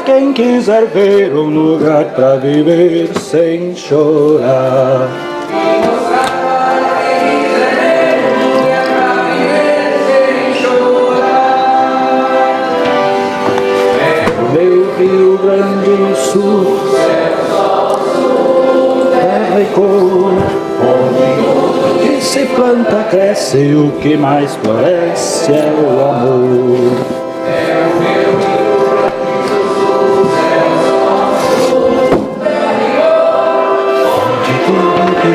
Quem quiser ver um lugar para viver sem chorar. E mostrar para quem quiser ver um lugar para viver sem chorar. É o meu Rio Grande do Sul, céu, sol, sul, terra e cor, onde tudo que se planta cresce, o que mais floresce é o amor.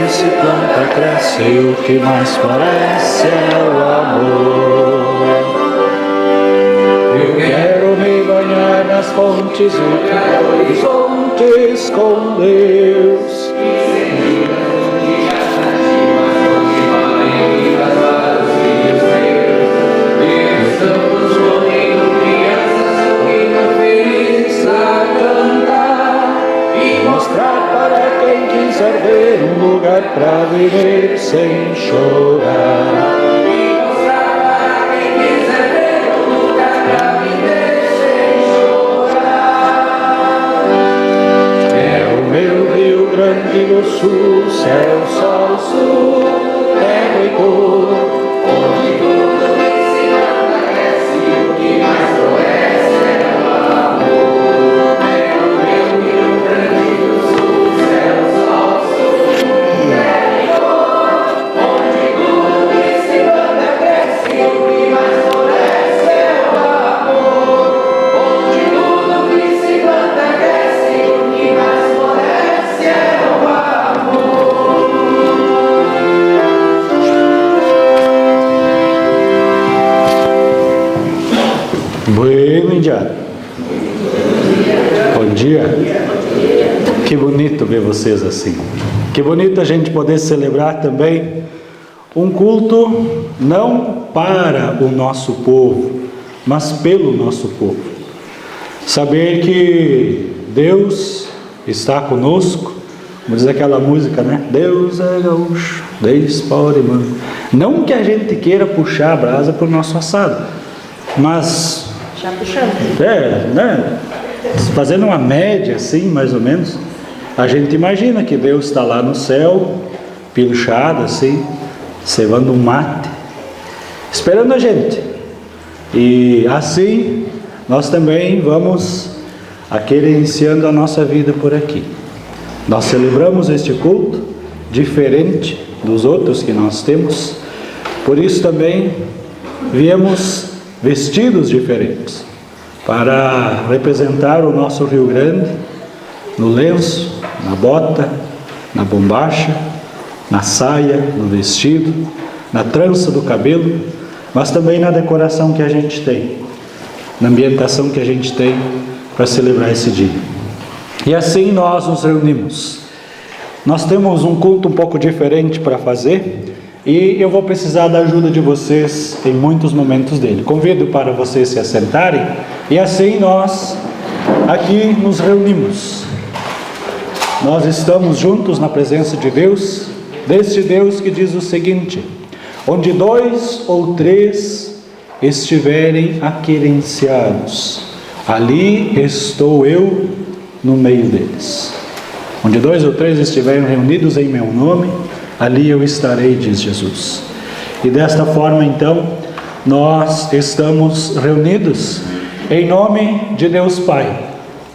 Se planta, cresce, o que mais parece é o amor. Eu quero me banhar nas fontes e horizontes com Deus. Estamos morrendo, crianças sorrindo, felizes a cantar e mostrar para quem quiser ver um lugar pra viver sem chorar. E mostrar para quem quiser ver um lugar pra viver sem chorar. É o meu Rio Grande do Sul, céu, sol, sul, terra e cor, onde tudo que se planta cresce, o que mais floresce é o amor. É o meu Rio Grande do Sul, céu, sol, sul, terra e cor, onde tudo que se planta cresce, o que mais floresce é o amor. Onde tudo que se planta cresce, o que mais floresce é o amor. Bueno, Indiana. Bom dia. Que bonito ver vocês assim. Que bonito a gente poder celebrar também um culto não para o nosso povo, mas pelo nosso povo. Saber que Deus está conosco, como diz aquela música, né? Deus é gaúcho, Deus pode manco. Não que a gente queira puxar a brasa para o nosso assado, mas já puxamos. né? Fazendo uma média assim, mais ou menos, a gente imagina que Deus está lá no céu, pilchado assim, cevando um mate, esperando a gente. E assim, nós também vamos iniciando a nossa vida por aqui. Nós celebramos este culto diferente dos outros que nós temos, por isso também viemos vestidos diferentes, para representar o nosso Rio Grande, no lenço, na bota, na bombacha, na saia, no vestido, na trança do cabelo, mas também na decoração que a gente tem, na ambientação que a gente tem para celebrar esse dia. E assim nós nos reunimos. Nós temos um culto um pouco diferente para fazer, e eu vou precisar da ajuda de vocês em muitos momentos dele. Convido para vocês se assentarem, e assim nós aqui nos reunimos. Nós estamos juntos na presença de Deus, deste Deus que diz o seguinte: onde 2 ou 3 estiverem aquerenciados, ali estou eu no meio deles. Onde 2 ou 3 estiverem reunidos em meu nome, ali eu estarei, diz Jesus. E desta forma, então, nós estamos reunidos em nome de Deus Pai,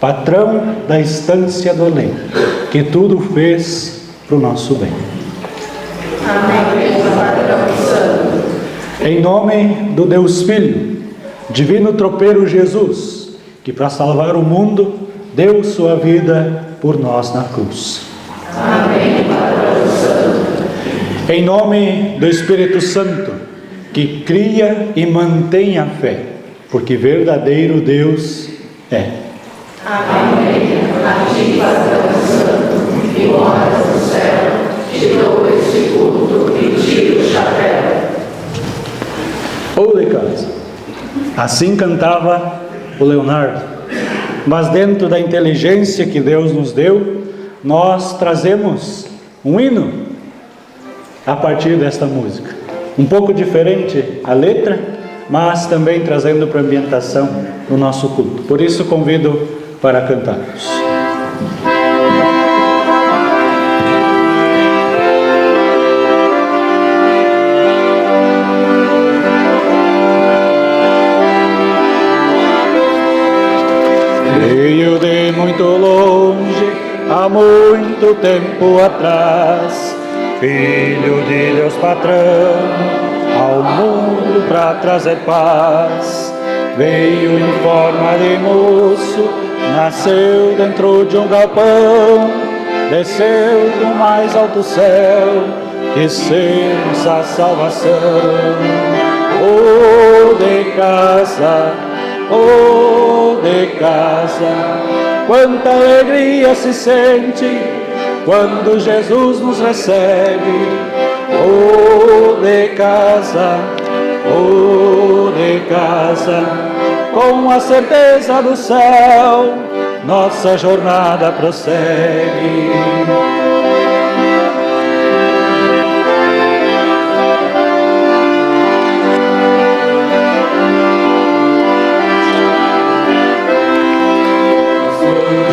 patrão da estância do além, que tudo fez para o nosso bem. Amém. Em nome do Deus Filho, divino tropeiro Jesus, que para salvar o mundo deu sua vida por nós na cruz. Amém. Em nome do Espírito Santo, que cria e mantém a fé, porque verdadeiro Deus é. Amém. A ti, Padre Santo, que moras no céu, te dou este culto e tiro o chapéu. Ou de casa. Assim cantava o Leonardo. Mas dentro da inteligência que Deus nos deu, nós trazemos um hino a partir desta música. Um pouco diferente a letra, mas também trazendo para a ambientação do nosso culto. Por isso convido para cantarmos. Veio de muito longe, há muito tempo atrás, Filho de Deus patrão, ao mundo para trazer paz. Veio em forma de moço, nasceu dentro de um galpão, desceu do mais alto céu, que ser nossa salvação. Oh, de casa, oh, de casa, quanta alegria se sente quando Jesus nos recebe. Oh, de casa, com a certeza do céu, nossa jornada prossegue.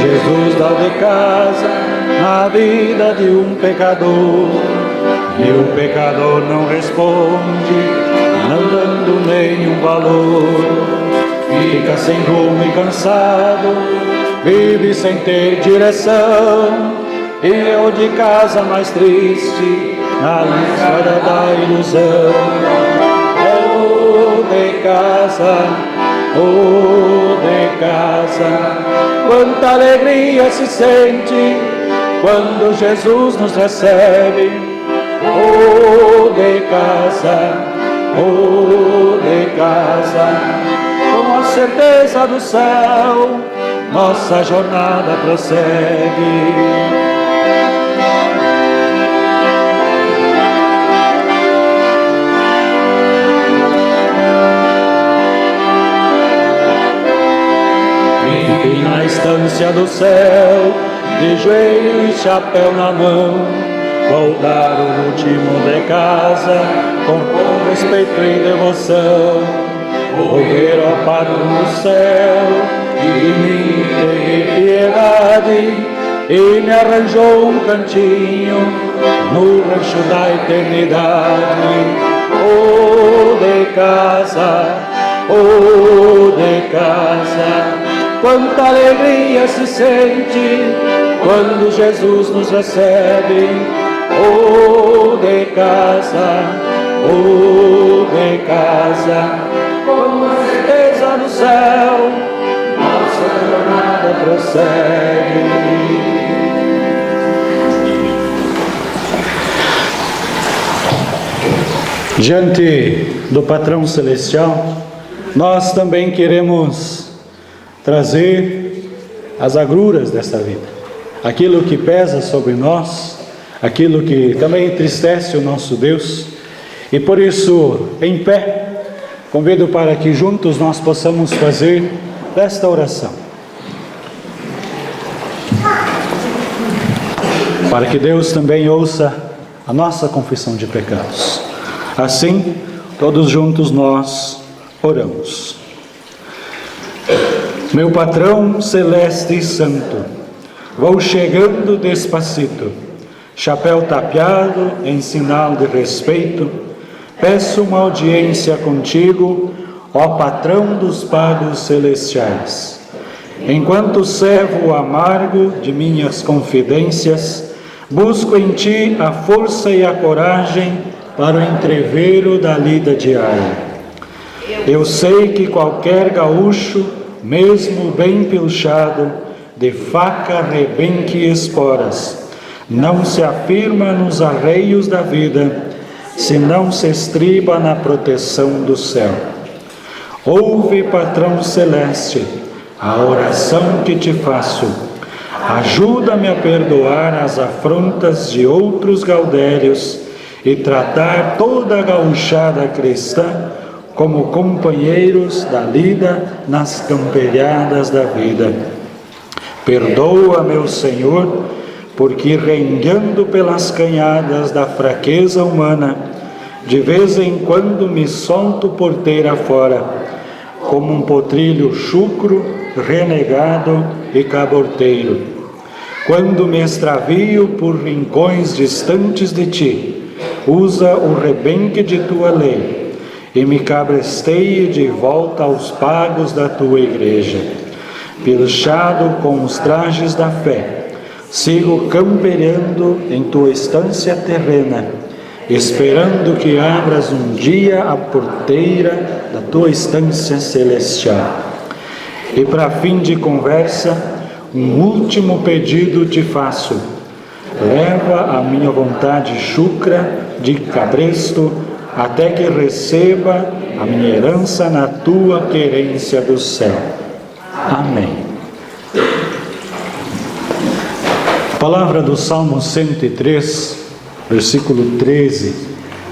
Jesus dá de casa na vida de um pecador, e o pecador não responde, não dando nenhum valor. Fica sem rumo e cansado, vive sem ter direção, e eu de casa mais triste, na estrada da ilusão. Oh, de casa, quanta alegria se sente quando Jesus nos recebe. Oh, de casa, com a certeza do céu, nossa jornada prossegue. Enfim, na estância do céu, de joelho e chapéu na mão, vou dar o último de casa, com respeito e devoção. Vou ver ao Patrão do céu, e de mim teve piedade, e me arranjou um cantinho no rancho da eternidade. Oh, de casa, quanta alegria se sente quando Jesus nos recebe. Oh, de casa, com a certeza do céu, nossa jornada prossegue. Diante do Patrão Celestial, nós também queremos trazer as agruras desta vida, aquilo que pesa sobre nós, aquilo que também entristece o nosso Deus, e por isso, em pé, convido para que juntos nós possamos fazer esta oração, para que Deus também ouça a nossa confissão de pecados. Assim, todos juntos nós oramos. Meu Patrão celeste e santo, vou chegando despacito, chapéu tapeado em sinal de respeito, peço uma audiência contigo, ó Patrão dos pagos celestiais. Enquanto servo amargo de minhas confidências, busco em ti a força e a coragem para o entreveiro da lida diária. Eu sei que qualquer gaúcho mesmo bem pilchado, de faca rebenque esporas. Não se afirma nos arreios da vida, se não se estriba na proteção do céu. Ouve, patrão celeste, a oração que te faço. Ajuda-me a perdoar as afrontas de outros gaudérios e tratar toda a gauchada cristã como companheiros da lida nas camperiadas da vida. Perdoa, meu Senhor, porque rengueando pelas canhadas da fraqueza humana, de vez em quando me solto porteira fora, como um potrilho chucro, renegado e caborteiro. Quando me extravio por rincões distantes de ti, usa o rebenque de tua lei e me cabresteie de volta aos pagos da tua igreja. Pilchado com os trajes da fé, sigo campeando em tua estância terrena, esperando que abras um dia a porteira da tua estância celestial. E para fim de conversa, um último pedido te faço. Leva a minha vontade chucra de cabresto, até que receba a minha herança na tua querência do céu. Amém. Palavra do Salmo 103, versículo 13,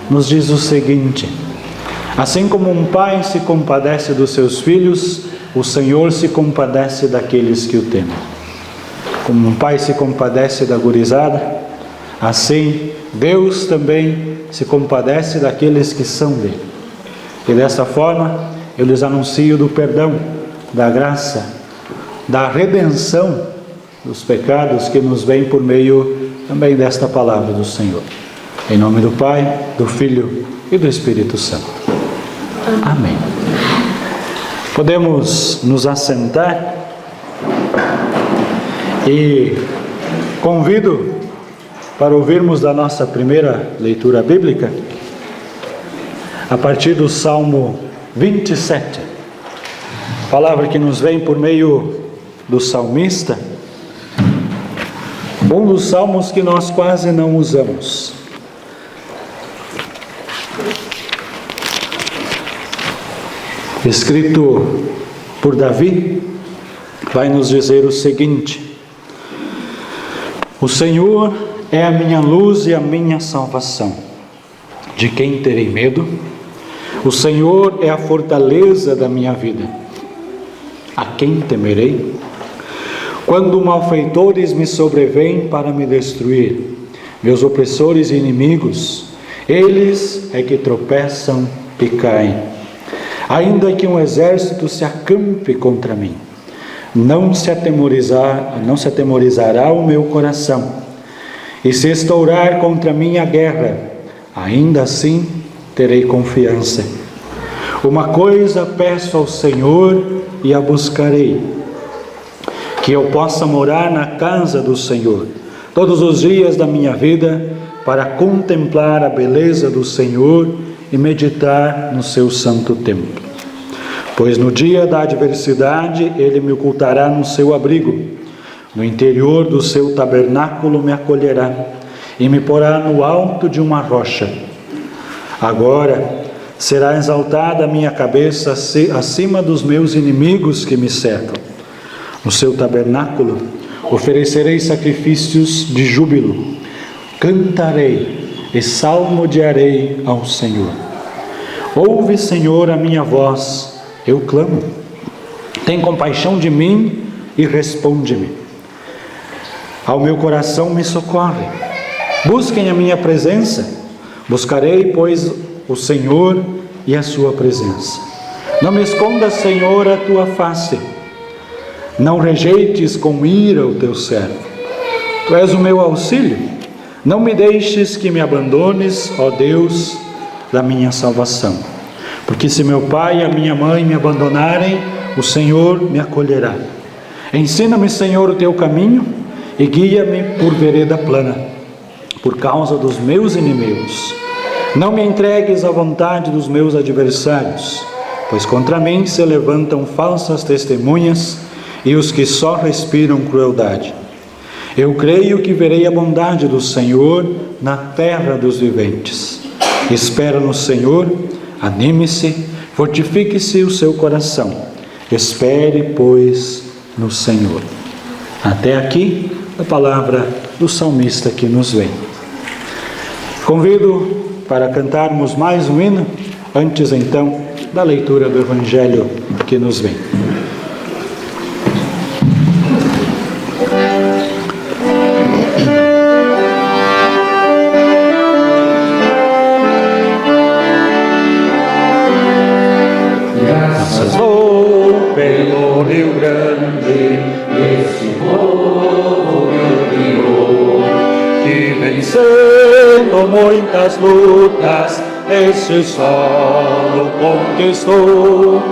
nos diz o seguinte: assim como um pai se compadece dos seus filhos, o Senhor se compadece daqueles que o temem. Como um pai se compadece da gurizada, assim Deus também se compadece daqueles que são dele. E dessa forma, eu lhes anuncio do perdão, da graça, da redenção dos pecados que nos vêm por meio também desta palavra do Senhor. Em nome do Pai, do Filho e do Espírito Santo. Amém. Podemos nos assentar e convido para ouvirmos da nossa primeira leitura bíblica, a partir do Salmo 27, palavra que nos vem por meio do salmista, um dos salmos que nós quase não usamos. Escrito por Davi, vai nos dizer o seguinte: o Senhor é a minha luz e a minha salvação. De quem terei medo? O Senhor é a fortaleza da minha vida. A quem temerei? Quando malfeitores me sobrevêm para me destruir, meus opressores e inimigos, eles é que tropeçam e caem. Ainda que um exército se acampe contra mim, não se atemorizará o meu coração. E se estourar contra mim a guerra, ainda assim terei confiança. Uma coisa peço ao Senhor e a buscarei, que eu possa morar na casa do Senhor todos os dias da minha vida, para contemplar a beleza do Senhor e meditar no seu santo templo. Pois no dia da adversidade Ele me ocultará no seu abrigo, no interior do seu tabernáculo me acolherá e me porá no alto de uma rocha. Agora será exaltada a minha cabeça acima dos meus inimigos que me cercam. No seu tabernáculo oferecerei sacrifícios de júbilo, cantarei e salmodiarei ao Senhor. Ouve, Senhor, a minha voz, eu clamo. Tem compaixão de mim e responde-me. Ao meu coração me socorre. Busquem a minha presença. Buscarei, pois, o Senhor e a sua presença. Não me escondas, Senhor, a tua face. Não rejeites com ira o teu servo. Tu és o meu auxílio. Não me deixes que me abandones, ó Deus da minha salvação. Porque se meu pai e a minha mãe me abandonarem, o Senhor me acolherá. Ensina-me, Senhor, o teu caminho e guia-me por vereda plana, por causa dos meus inimigos. Não me entregues à vontade dos meus adversários, pois contra mim se levantam falsas testemunhas e os que só respiram crueldade. Eu creio que verei a bondade do Senhor na terra dos viventes. Espera no Senhor, anime-se, fortifique-se o seu coração. Espere, pois, no Senhor. Até aqui a palavra do salmista que nos vem. Convido para cantarmos mais um hino, antes então da leitura do Evangelho que nos vem. Graças dou pelo Rio Grande, esse povo me odiou, que vencendo muitas lutas, esse solo conquistou.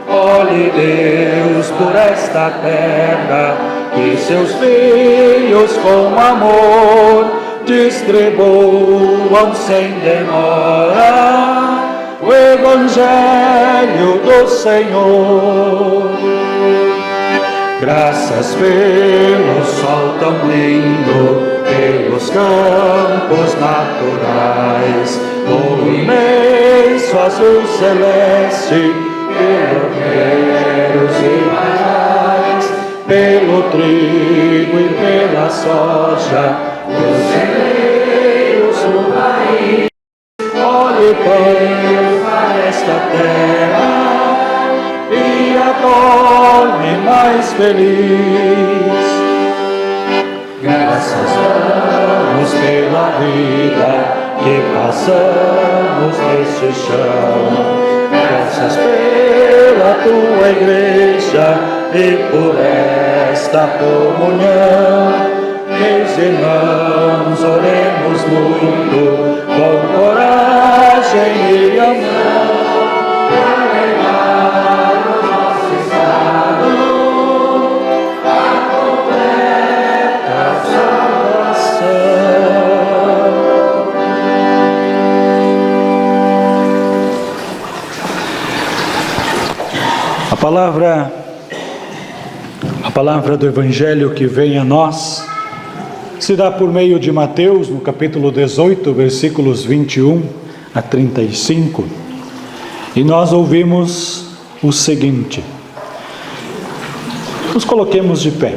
Olhe Deus por esta terra, que seus filhos com amor distribuam sem demora o Evangelho do Senhor. Graças pelo sol tão lindo, pelos campos naturais, o imenso azul celeste, pelos mais, pelo trigo e pela soja, os celeiros do país. Olhe para esta terra e a torne mais feliz. Graças damos pela vida que passamos neste chão. Graças pela tua igreja e por esta comunhão. Meus irmãos, oremos muito, com coragem e amor, para levar o nosso estado à completa salvação. A palavra do Evangelho que vem a nós se dá por meio de Mateus, no capítulo 18, versículos 21 a 35. E nós ouvimos o seguinte. Nos coloquemos de pé.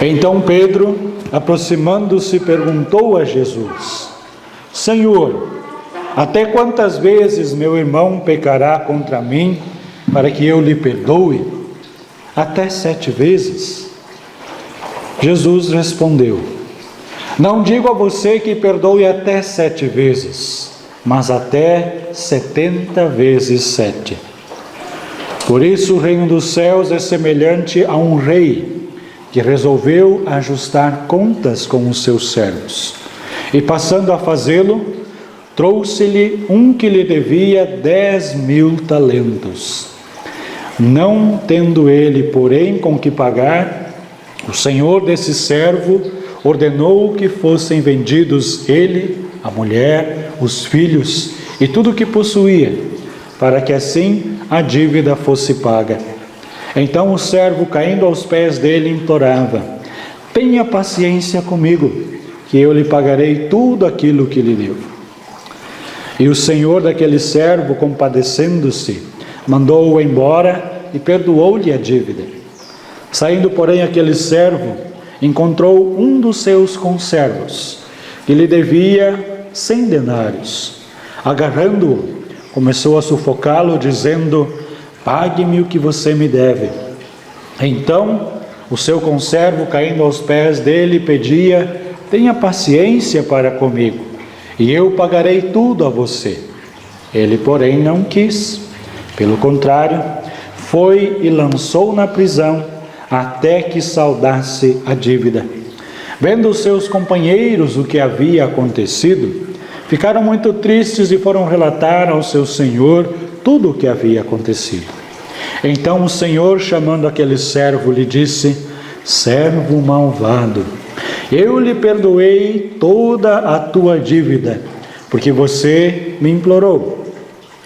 Então Pedro, aproximando-se, perguntou a Jesus: Senhor, até quantas vezes meu irmão pecará contra mim para que eu lhe perdoe? Até 7 vezes? Jesus respondeu: Não digo a você que perdoe até 7 vezes, mas até 70 vezes 7. Por isso o reino dos céus é semelhante a um rei que resolveu ajustar contas com os seus servos. E passando a fazê-lo, trouxe-lhe um que lhe devia 10.000 talentos. Não tendo ele, porém, com que pagar, o senhor desse servo ordenou que fossem vendidos ele, a mulher, os filhos e tudo o que possuía, para que assim a dívida fosse paga. Então o servo, caindo aos pés dele, implorava: Tenha paciência comigo, que eu lhe pagarei tudo aquilo que lhe devo. E o senhor daquele servo, compadecendo-se, mandou-o embora e perdoou-lhe a dívida. Saindo, porém, aquele servo encontrou um dos seus conservos, que lhe devia 100 denários. Agarrando-o, começou a sufocá-lo, dizendo: Pague-me o que você me deve. Então, o seu conservo, caindo aos pés dele, pedia: Tenha paciência para comigo, e eu pagarei tudo a você. Ele, porém, não quis. Pelo contrário, foi e lançou na prisão até que saldasse a dívida. Vendo os seus companheiros o que havia acontecido, ficaram muito tristes e foram relatar ao seu senhor tudo o que havia acontecido. Então o senhor, chamando aquele servo, lhe disse: Servo malvado, eu lhe perdoei toda a tua dívida, porque você me implorou.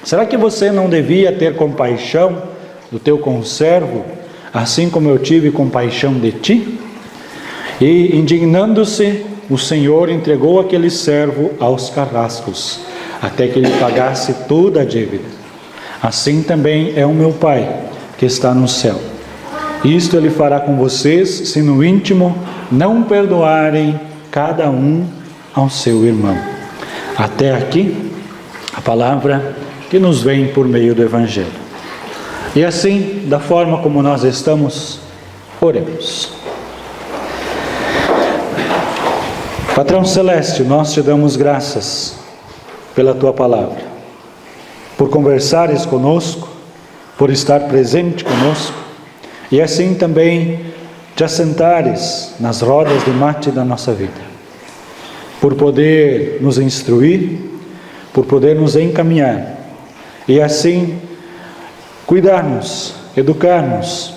Será que você não devia ter compaixão do teu conservo, assim como eu tive compaixão de ti? E, indignando-se, o Senhor entregou aquele servo aos carrascos, até que ele pagasse toda a dívida. Assim também é o meu Pai, que está no céu. Isto Ele fará com vocês, se no íntimo não perdoarem cada um ao seu irmão. Até aqui, a palavra que nos vem por meio do Evangelho. E assim, da forma como nós estamos, oremos. Patrão Celeste, nós te damos graças pela Tua palavra, por conversares conosco, por estar presente conosco, e assim também te assentares nas rodas de mate da nossa vida, por poder nos instruir, por poder nos encaminhar, e assim cuidar-nos, educar-nos,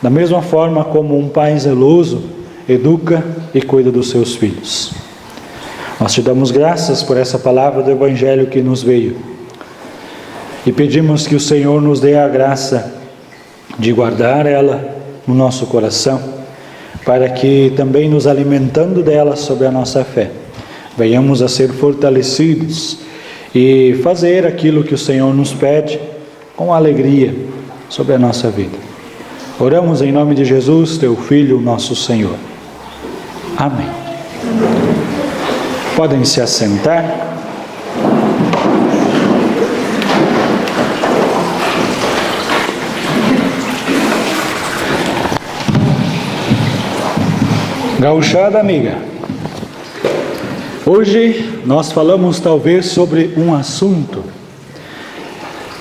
da mesma forma como um pai zeloso educa e cuida dos seus filhos. Nós te damos graças por essa palavra do Evangelho que nos veio e pedimos que o Senhor nos dê a graça de guardar ela no nosso coração, para que também nos alimentando dela sobre a nossa fé, venhamos a ser fortalecidos e fazer aquilo que o Senhor nos pede com alegria sobre a nossa vida. Oramos em nome de Jesus, teu Filho, nosso Senhor. Amém. Podem se assentar. Gauchada amiga, hoje nós falamos talvez sobre um assunto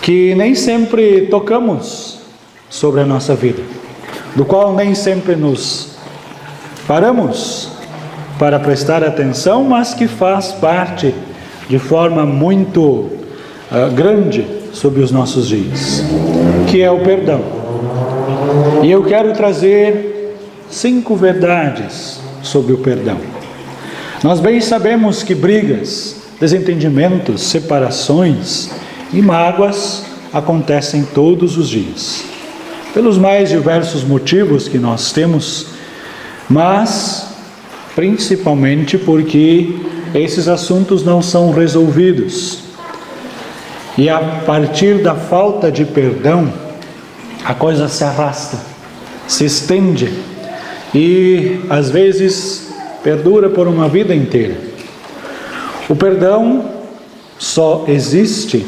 que nem sempre tocamos sobre a nossa vida, do qual nem sempre nos paramos para prestar atenção, mas que faz parte de forma muito grande sobre os nossos dias, que é o perdão. E eu quero trazer 5 verdades sobre o perdão. Nós bem sabemos que brigas, desentendimentos, separações e mágoas acontecem todos os dias, pelos mais diversos motivos que nós temos, mas principalmente porque esses assuntos não são resolvidos. E a partir da falta de perdão, a coisa se arrasta, se estende e às vezes perdura por uma vida inteira. O perdão só existe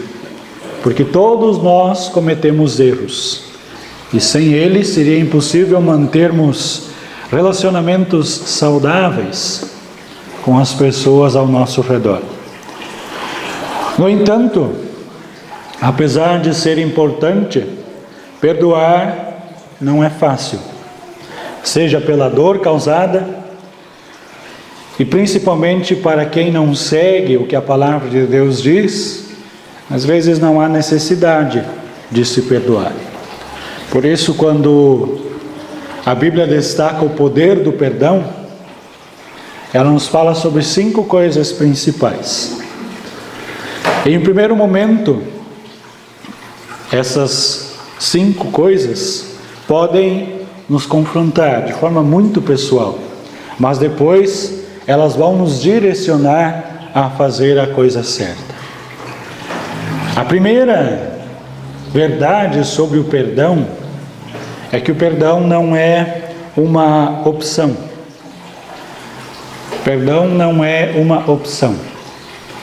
porque todos nós cometemos erros, e sem ele seria impossível mantermos relacionamentos saudáveis com as pessoas ao nosso redor. No entanto, apesar de ser importante, perdoar não é fácil, seja pela dor causada, e principalmente para quem não segue o que a palavra de Deus diz, às vezes não há necessidade de se perdoar. Por isso, quando a Bíblia destaca o poder do perdão, ela nos fala sobre 5 coisas principais. Em primeiro momento, essas 5 coisas podem nos confrontar de forma muito pessoal, mas depois elas vão nos direcionar a fazer a coisa certa. A primeira verdade sobre o perdão é que o perdão não é uma opção. Perdão não é uma opção.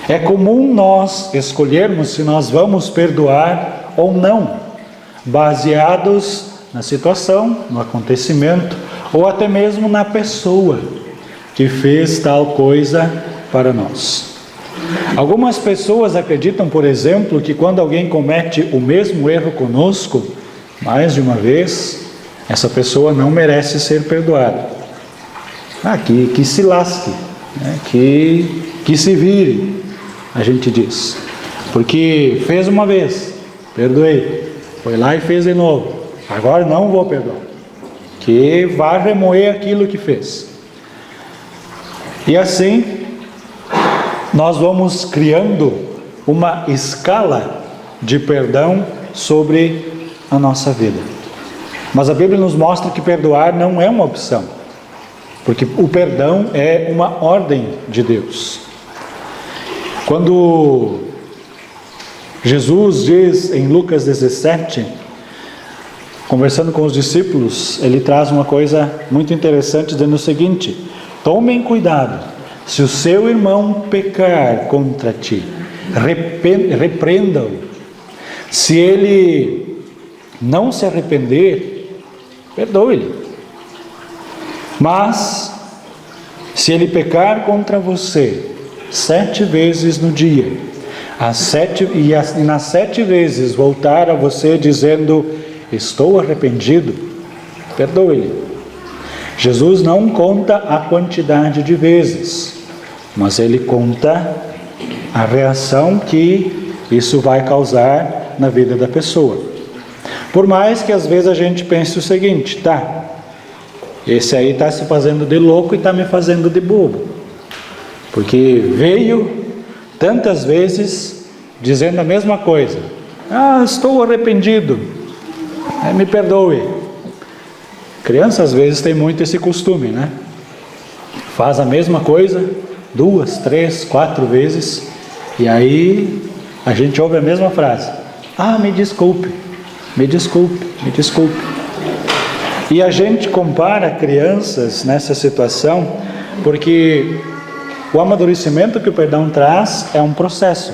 É comum nós escolhermos se nós vamos perdoar ou não, baseados na situação, no acontecimento, ou até mesmo na pessoa que fez tal coisa para nós. Algumas pessoas acreditam, por exemplo, que quando alguém comete o mesmo erro conosco, mais de uma vez, essa pessoa não merece ser perdoada. Que se lasque, né? que se vire, a gente diz. Porque fez uma vez, perdoei, foi lá e fez de novo, agora não vou perdoar, que vá remoer aquilo que fez. E assim, nós vamos criando uma escala de perdão sobre a nossa vida. Mas a Bíblia nos mostra que perdoar não é uma opção, porque o perdão é uma ordem de Deus. Quando Jesus diz em Lucas 17, conversando com os discípulos, ele traz uma coisa muito interessante, dizendo o seguinte: tomem cuidado, se o seu irmão pecar contra ti, repreenda-o. Se ele não se arrepender, perdoe-lhe. Mas, se ele pecar contra você 7 vezes no dia, e nas 7 vezes voltar a você dizendo, estou arrependido, perdoe-lhe. Jesus não conta a quantidade de vezes, mas ele conta a reação que isso vai causar na vida da pessoa. Por mais que às vezes a gente pense o seguinte, tá, esse aí está se fazendo de louco e está me fazendo de bobo, porque veio tantas vezes dizendo a mesma coisa, estou arrependido, me perdoe. Criança às vezes tem muito esse costume, né? Faz a mesma coisa 2, 3, 4 vezes, e aí a gente ouve a mesma frase, me desculpe, me desculpe, me desculpe. E a gente compara crianças nessa situação, porque o amadurecimento que o perdão traz é um processo,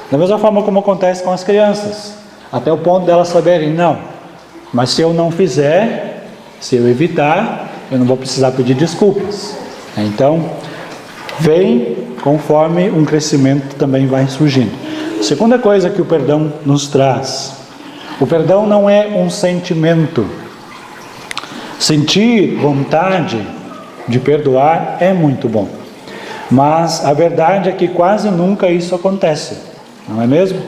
da mesma forma como acontece com as crianças, até o ponto delas saberem, não, mas se eu não fizer, se eu evitar, eu não vou precisar pedir desculpas. Então, vem conforme um crescimento também vai surgindo. A segunda coisa que o perdão nos traz, o perdão não é um sentimento. Sentir vontade de perdoar é muito bom, mas a verdade é que quase nunca isso acontece, não é mesmo?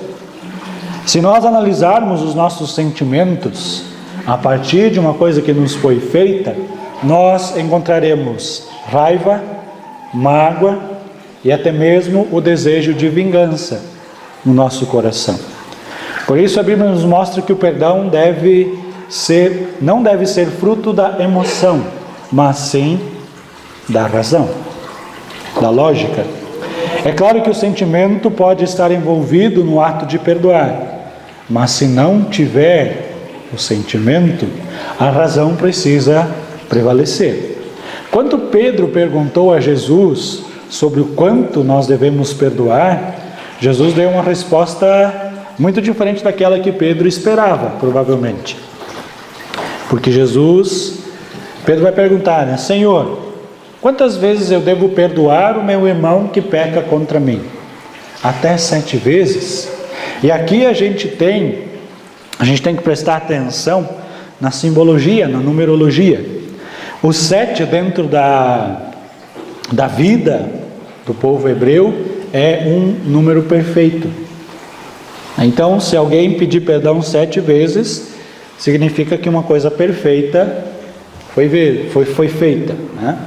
Se nós analisarmos os nossos sentimentos a partir de uma coisa que nos foi feita, nós encontraremos raiva, mágoa e até mesmo o desejo de vingança no nosso coração. Por isso a Bíblia nos mostra que o perdão não deve ser fruto da emoção, mas sim da razão, da lógica. É claro que o sentimento pode estar envolvido no ato de perdoar, mas se não tiver o sentimento, a razão precisa prevalecer. Quando Pedro perguntou a Jesus sobre o quanto nós devemos perdoar, Jesus deu uma resposta muito diferente daquela que Pedro esperava, provavelmente. Porque Pedro vai perguntar, né? Senhor, quantas vezes eu devo perdoar o meu irmão que peca contra mim? Até 7 vezes? E aqui a gente tem que prestar atenção na simbologia, na numerologia. O 7 dentro da vida do povo hebreu é um número perfeito. Então, se alguém pedir perdão 7 vezes, significa que uma coisa perfeita foi feita, né?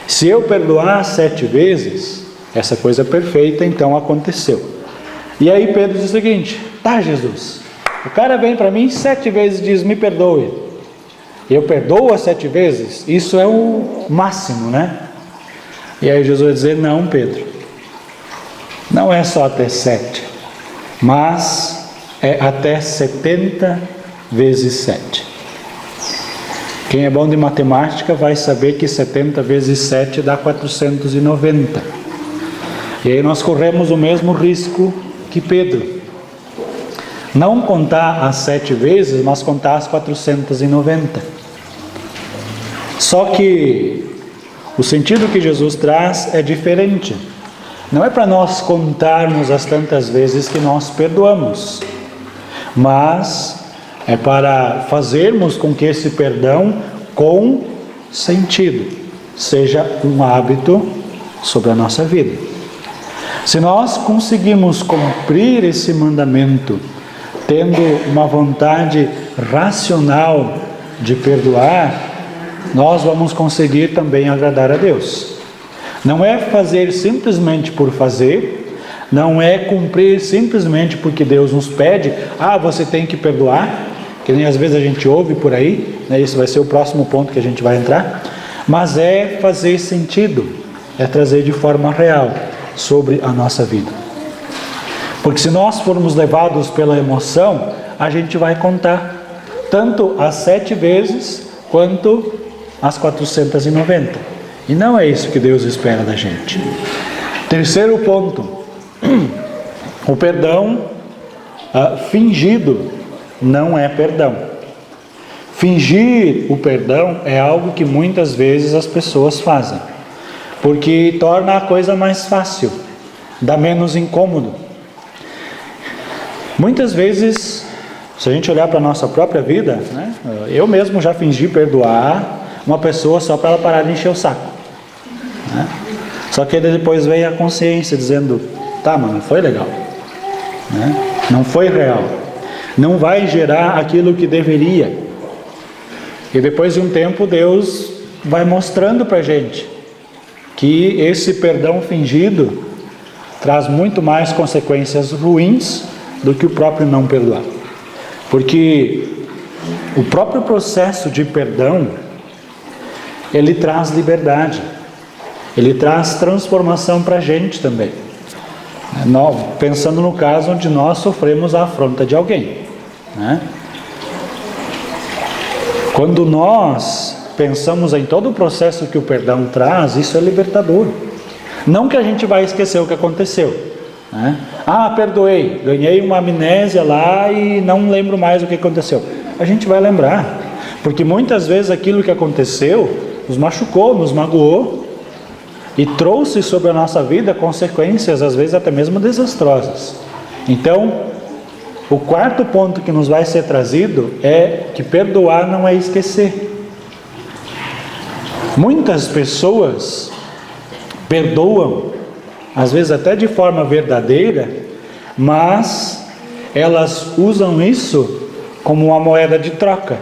Se eu perdoar 7 vezes, essa coisa perfeita então aconteceu. E aí Pedro diz o seguinte, tá, Jesus, o cara vem para mim 7 vezes e diz, me perdoe. Eu perdoo as 7 vezes? Isso é o máximo, né? E aí Jesus vai dizer, não, Pedro, não é só até 7, mas é até 70 vezes 7. Quem é bom de matemática vai saber que 70 vezes 7 dá 490. E aí nós corremos o mesmo risco que Pedro. Não contar as 7 vezes, mas contar as 490. Só que o sentido que Jesus traz é diferente. Não é para nós contarmos as tantas vezes que nós perdoamos, mas é para fazermos com que esse perdão com sentido seja um hábito sobre a nossa vida. Se nós conseguimos cumprir esse mandamento, tendo uma vontade racional de perdoar, nós vamos conseguir também agradar a Deus. Não é fazer simplesmente por fazer, não é cumprir simplesmente porque Deus nos pede, você tem que perdoar, que nem às vezes a gente ouve por aí, né? Esse vai ser o próximo ponto que a gente vai entrar, mas é fazer sentido, é trazer de forma real sobre a nossa vida. Porque se nós formos levados pela emoção, a gente vai contar tanto as 7 vezes quanto as 490. E não é isso que Deus espera da gente. Terceiro ponto, o perdão fingido não é perdão. Fingir o perdão é algo que muitas vezes as pessoas fazem, porque torna a coisa mais fácil, dá menos incômodo. Muitas vezes, se a gente olhar para a nossa própria vida, né, eu mesmo já fingi perdoar uma pessoa só para ela parar de encher o saco, né? Só que depois vem a consciência dizendo, mas não foi legal, né? Não foi real, não vai gerar aquilo que deveria. E depois de um tempo Deus vai mostrando para a gente que esse perdão fingido traz muito mais consequências ruins do que o próprio não perdoar. Porque o próprio processo de perdão, ele traz liberdade, ele traz transformação para a gente também. Pensando no caso onde nós sofremos a afronta de alguém, né? Quando nós pensamos em todo o processo que o perdão traz, isso é libertador. Não que a gente vai esquecer o que aconteceu, né? Perdoei, ganhei uma amnésia lá e não lembro mais o que aconteceu. A gente vai lembrar, porque muitas vezes aquilo que aconteceu nos machucou, nos magoou e trouxe sobre a nossa vida consequências, às vezes até mesmo desastrosas. Então, o quarto ponto que nos vai ser trazido é que perdoar não é esquecer. Muitas pessoas perdoam, às vezes até de forma verdadeira, mas elas usam isso como uma moeda de troca.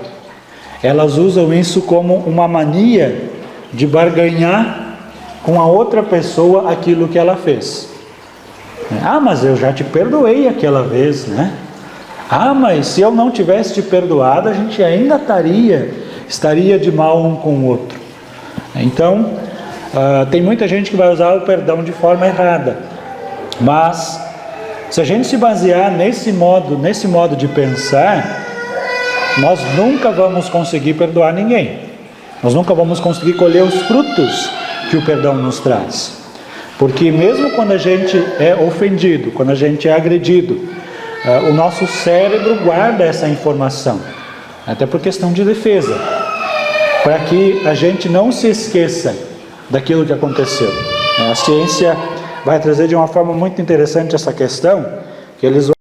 Elas usam isso como uma mania de barganhar com a outra pessoa aquilo que ela fez. Mas eu já te perdoei aquela vez, né? Mas se eu não tivesse te perdoado, a gente ainda estaria de mal um com o outro. Então, tem muita gente que vai usar o perdão de forma errada. Mas, se a gente se basear nesse modo de pensar, nós nunca vamos conseguir perdoar ninguém. Nós nunca vamos conseguir colher os frutos que o perdão nos traz. Porque mesmo quando a gente é ofendido, quando a gente é agredido, o nosso cérebro guarda essa informação, até por questão de defesa, para que a gente não se esqueça daquilo que aconteceu. A ciência vai trazer de uma forma muito interessante essa questão, que eles vão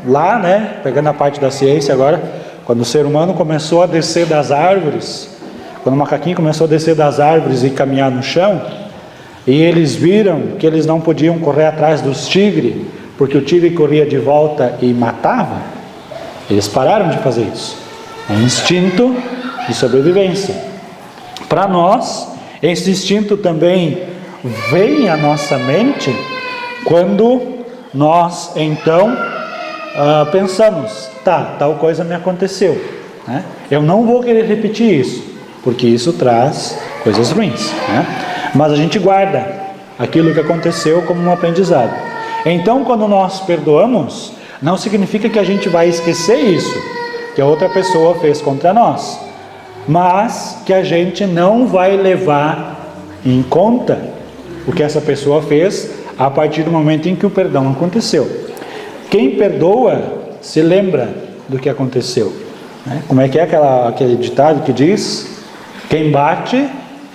lá, né, pegando a parte da ciência agora, quando o ser humano começou a descer das árvores, quando o macaquinho começou a descer das árvores e caminhar no chão, e eles viram que eles não podiam correr atrás dos tigres, porque o tigre corria de volta e matava, eles pararam de fazer isso. É um instinto de sobrevivência. Para nós, esse instinto também vem à nossa mente quando nós então pensamos, tal coisa me aconteceu, né? Eu não vou querer repetir isso, porque isso traz coisas ruins, né? Mas a gente guarda aquilo que aconteceu como um aprendizado. Então, quando nós perdoamos, não significa que a gente vai esquecer isso que a outra pessoa fez contra nós, mas que a gente não vai levar em conta o que essa pessoa fez a partir do momento em que o perdão aconteceu. Quem perdoa se lembra do que aconteceu, né? Como é que é aquele ditado que diz: quem bate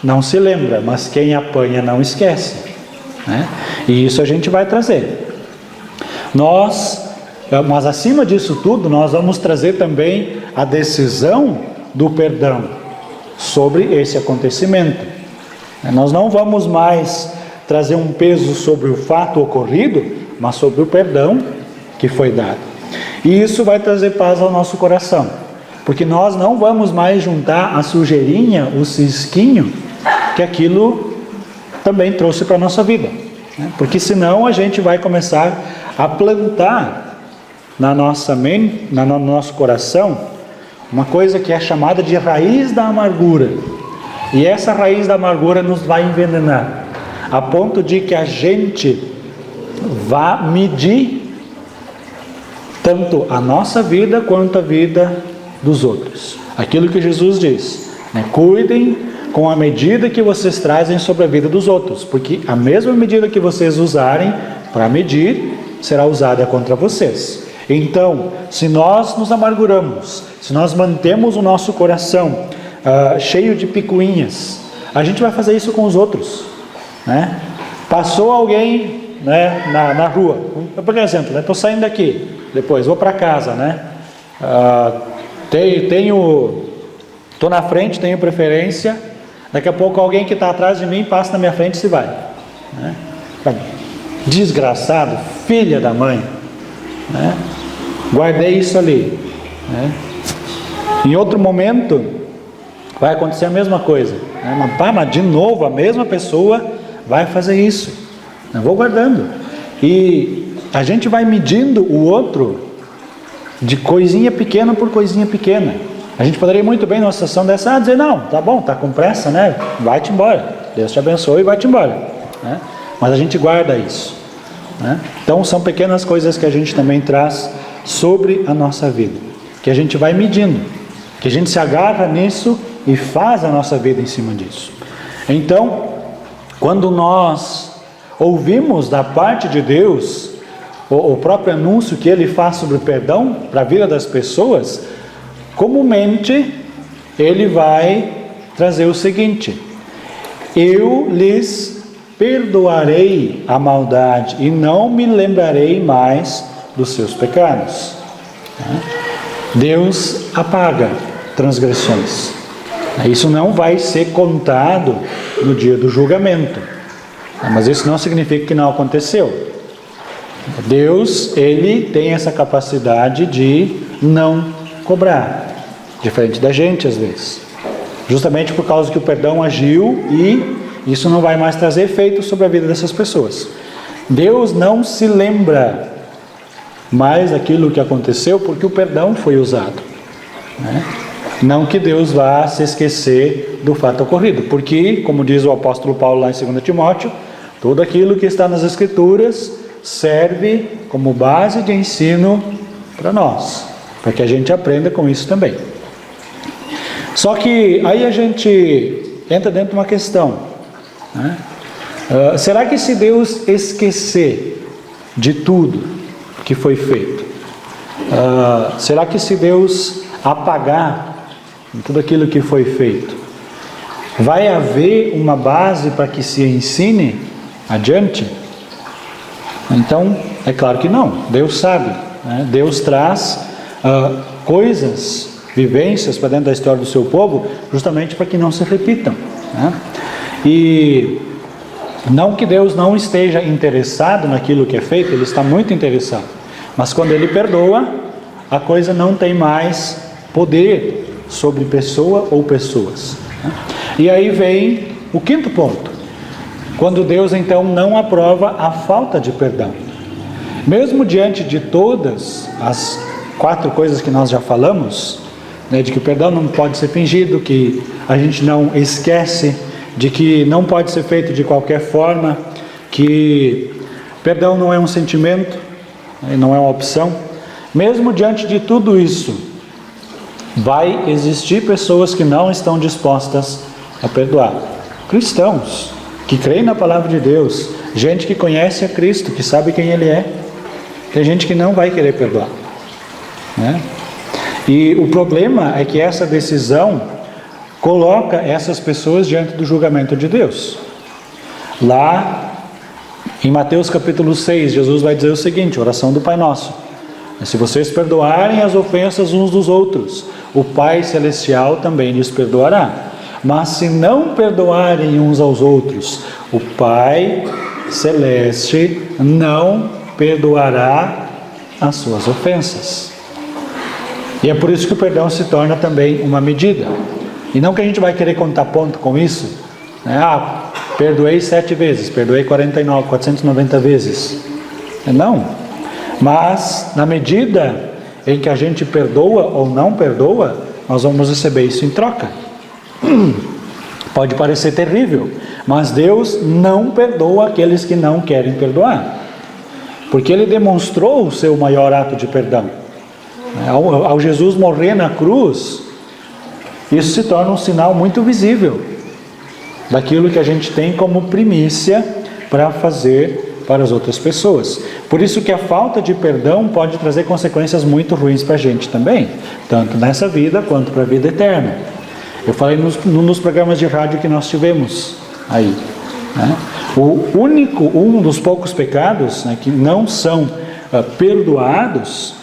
não se lembra, mas quem apanha não esquece, né? E isso a gente vai trazer. Mas acima disso tudo, nós vamos trazer também a decisão do perdão sobre esse acontecimento. Nós não vamos mais trazer um peso sobre o fato ocorrido, mas sobre o perdão que foi dado. E isso vai trazer paz ao nosso coração, porque nós não vamos mais juntar a sujeirinha, o cisquinho, que aquilo também trouxe para a nossa vida, né? Porque senão a gente vai começar a plantar na nossa mente, no nosso coração, uma coisa que é chamada de raiz da amargura. E essa raiz da amargura nos vai envenenar, a ponto de que a gente vá medir tanto a nossa vida quanto a vida dos outros. Aquilo que Jesus diz, né? Cuidem com a medida que vocês trazem sobre a vida dos outros, porque a mesma medida que vocês usarem para medir, será usada contra vocês. Então, se nós nos amarguramos, se nós mantemos o nosso coração cheio de picuinhas, a gente vai fazer isso com os outros, né? Passou alguém, né, na rua, por exemplo, estou saindo daqui, depois vou para casa, né? Estou na frente, tenho preferência, daqui a pouco alguém que está atrás de mim passa na minha frente e se vai, né? Desgraçado, filha da mãe, né? Guardei isso ali, né? Em outro momento vai acontecer a mesma coisa, né? Mas de novo a mesma pessoa vai fazer isso. Eu vou guardando, e a gente vai medindo o outro de coisinha pequena por coisinha pequena. A gente poderia muito bem numa situação dessa dizer, não, tá bom, tá com pressa, né? Vai-te embora, Deus te abençoe e vai-te embora, né? Mas a gente guarda isso, né? Então são pequenas coisas que a gente também traz sobre a nossa vida, que a gente vai medindo, que a gente se agarra nisso e faz a nossa vida em cima disso. Então, quando nós ouvimos da parte de Deus o próprio anúncio que Ele faz sobre o perdão para a vida das pessoas, comumente Ele vai trazer o seguinte: eu lhes perdoarei a maldade e não me lembrarei mais dos seus pecados. Deus apaga transgressões. Isso não vai ser contado no dia do julgamento, mas isso não significa que não aconteceu. Deus, Ele tem essa capacidade de não cobrar, diferente da gente às vezes, justamente por causa que o perdão agiu e isso não vai mais trazer efeito sobre a vida dessas pessoas. Deus não se lembra mais daquilo que aconteceu porque o perdão foi usado, né? Não que Deus vá se esquecer do fato ocorrido, porque, como diz o apóstolo Paulo lá em 2 Timóteo, tudo aquilo que está nas Escrituras serve como base de ensino para nós, para que a gente aprenda com isso também. Só que aí a gente entra dentro de uma questão, né? Será que se Deus esquecer de tudo que foi feito, será que se Deus apagar tudo aquilo que foi feito, vai haver uma base para que se ensine adiante? Então, é claro que não. Deus sabe, né? Deus traz coisas, vivências para dentro da história do seu povo, justamente para que não se repitam, né? E não que Deus não esteja interessado naquilo que é feito, Ele está muito interessado, mas quando Ele perdoa, a coisa não tem mais poder sobre pessoa ou pessoas, né? E aí vem o quinto ponto, quando Deus então não aprova a falta de perdão. Mesmo diante de todas as 4 coisas que nós já falamos, né, de que o perdão não pode ser fingido, que a gente não esquece, de que não pode ser feito de qualquer forma, que perdão não é um sentimento, não é uma opção. Mesmo diante de tudo isso, vai existir pessoas que não estão dispostas a perdoar. Cristãos que creem na palavra de Deus, gente que conhece a Cristo, que sabe quem Ele é. Tem gente que não vai querer perdoar, né? E o problema é que essa decisão coloca essas pessoas diante do julgamento de Deus. Lá em Mateus capítulo 6, Jesus vai dizer o seguinte, oração do Pai Nosso: se vocês perdoarem as ofensas uns dos outros, o Pai Celestial também lhes perdoará. Mas se não perdoarem uns aos outros, o Pai Celeste não perdoará as suas ofensas. E é por isso que o perdão se torna também uma medida. E não que a gente vai querer contar ponto com isso, né? perdoei 7 vezes, perdoei 490 vezes. Não. Mas, na medida em que a gente perdoa ou não perdoa, nós vamos receber isso em troca. Pode parecer terrível, mas Deus não perdoa aqueles que não querem perdoar, porque Ele demonstrou o seu maior ato de perdão. Ao Jesus morrer na cruz, isso se torna um sinal muito visível daquilo que a gente tem como primícia para fazer para as outras pessoas. Por isso que a falta de perdão pode trazer consequências muito ruins para a gente também, tanto nessa vida quanto para a vida eterna. Eu falei nos programas de rádio que nós tivemos aí, né? Um dos poucos pecados, né, que não são perdoados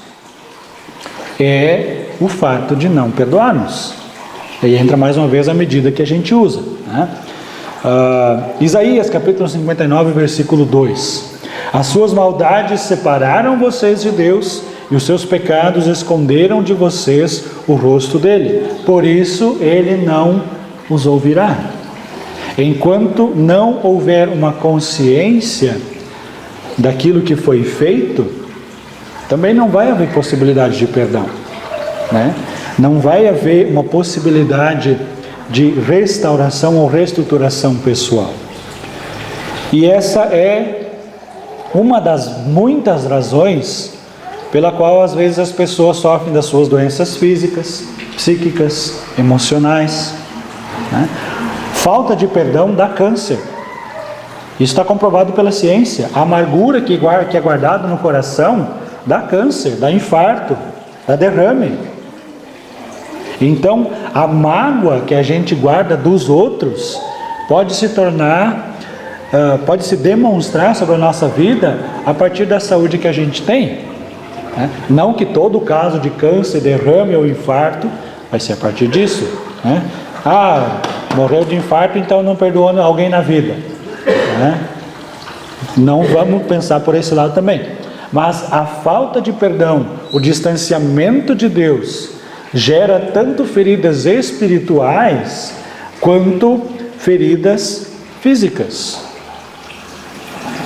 é o fato de não perdoarmos. E aí entra mais uma vez a medida que a gente usa, né? Isaías capítulo 59, versículo 2: as suas maldades separaram vocês de Deus, e os seus pecados esconderam de vocês o rosto dele, por isso ele não os ouvirá. Enquanto não houver uma consciência daquilo que foi feito, também não vai haver possibilidade de perdão, né? Não vai haver uma possibilidade de restauração ou reestruturação pessoal. E essa é uma das muitas razões pela qual às vezes as pessoas sofrem das suas doenças físicas, psíquicas, emocionais, né? Falta de perdão dá câncer. Isso está comprovado pela ciência. A amargura que é guardada no coração dá câncer, dá infarto, dá derrame. Então, a mágoa que a gente guarda dos outros pode se tornar, pode se demonstrar sobre a nossa vida a partir da saúde que a gente tem, né? Não que todo caso de câncer, derrame ou infarto vai ser a partir disso, né? Morreu de infarto, então não perdoou alguém na vida, né? Não vamos pensar por esse lado também. Mas a falta de perdão, o distanciamento de Deus, gera tanto feridas espirituais quanto feridas físicas,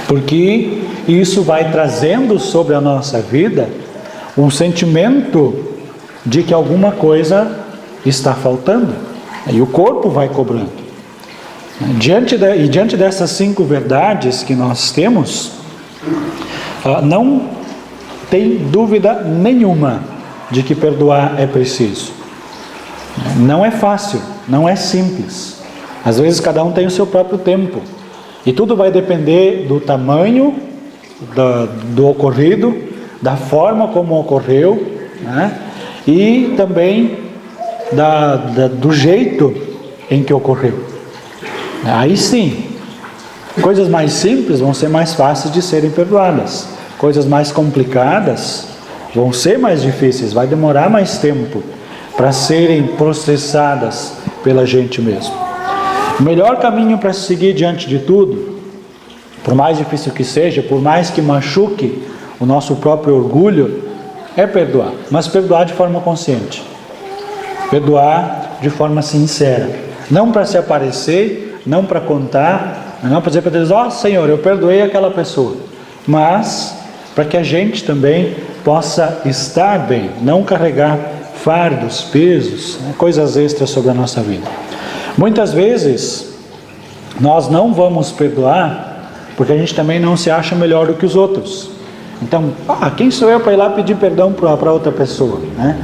porque isso vai trazendo sobre a nossa vida um sentimento de que alguma coisa está faltando, e o corpo vai cobrando. Diante dessas 5 verdades que nós temos, não tem dúvida nenhuma de que perdoar é preciso. Não é fácil, não é simples. Às vezes cada um tem o seu próprio tempo, e tudo vai depender do tamanho do ocorrido, da forma como ocorreu, né? E também do jeito em que ocorreu. Aí sim, coisas mais simples vão ser mais fáceis de serem perdoadas. Coisas mais complicadas vão ser mais difíceis, vai demorar mais tempo para serem processadas pela gente mesmo. O melhor caminho para seguir diante de tudo, por mais difícil que seja, por mais que machuque o nosso próprio orgulho, é perdoar, mas perdoar de forma consciente, perdoar de forma sincera, não para se aparecer, não para contar, não para dizer para Deus, Senhor, eu perdoei aquela pessoa, mas para que a gente também possa estar bem, não carregar fardos, pesos, né, coisas extras sobre a nossa vida. Muitas vezes nós não vamos perdoar porque a gente também não se acha melhor do que os outros. Então, quem sou eu para ir lá pedir perdão para outra pessoa, né?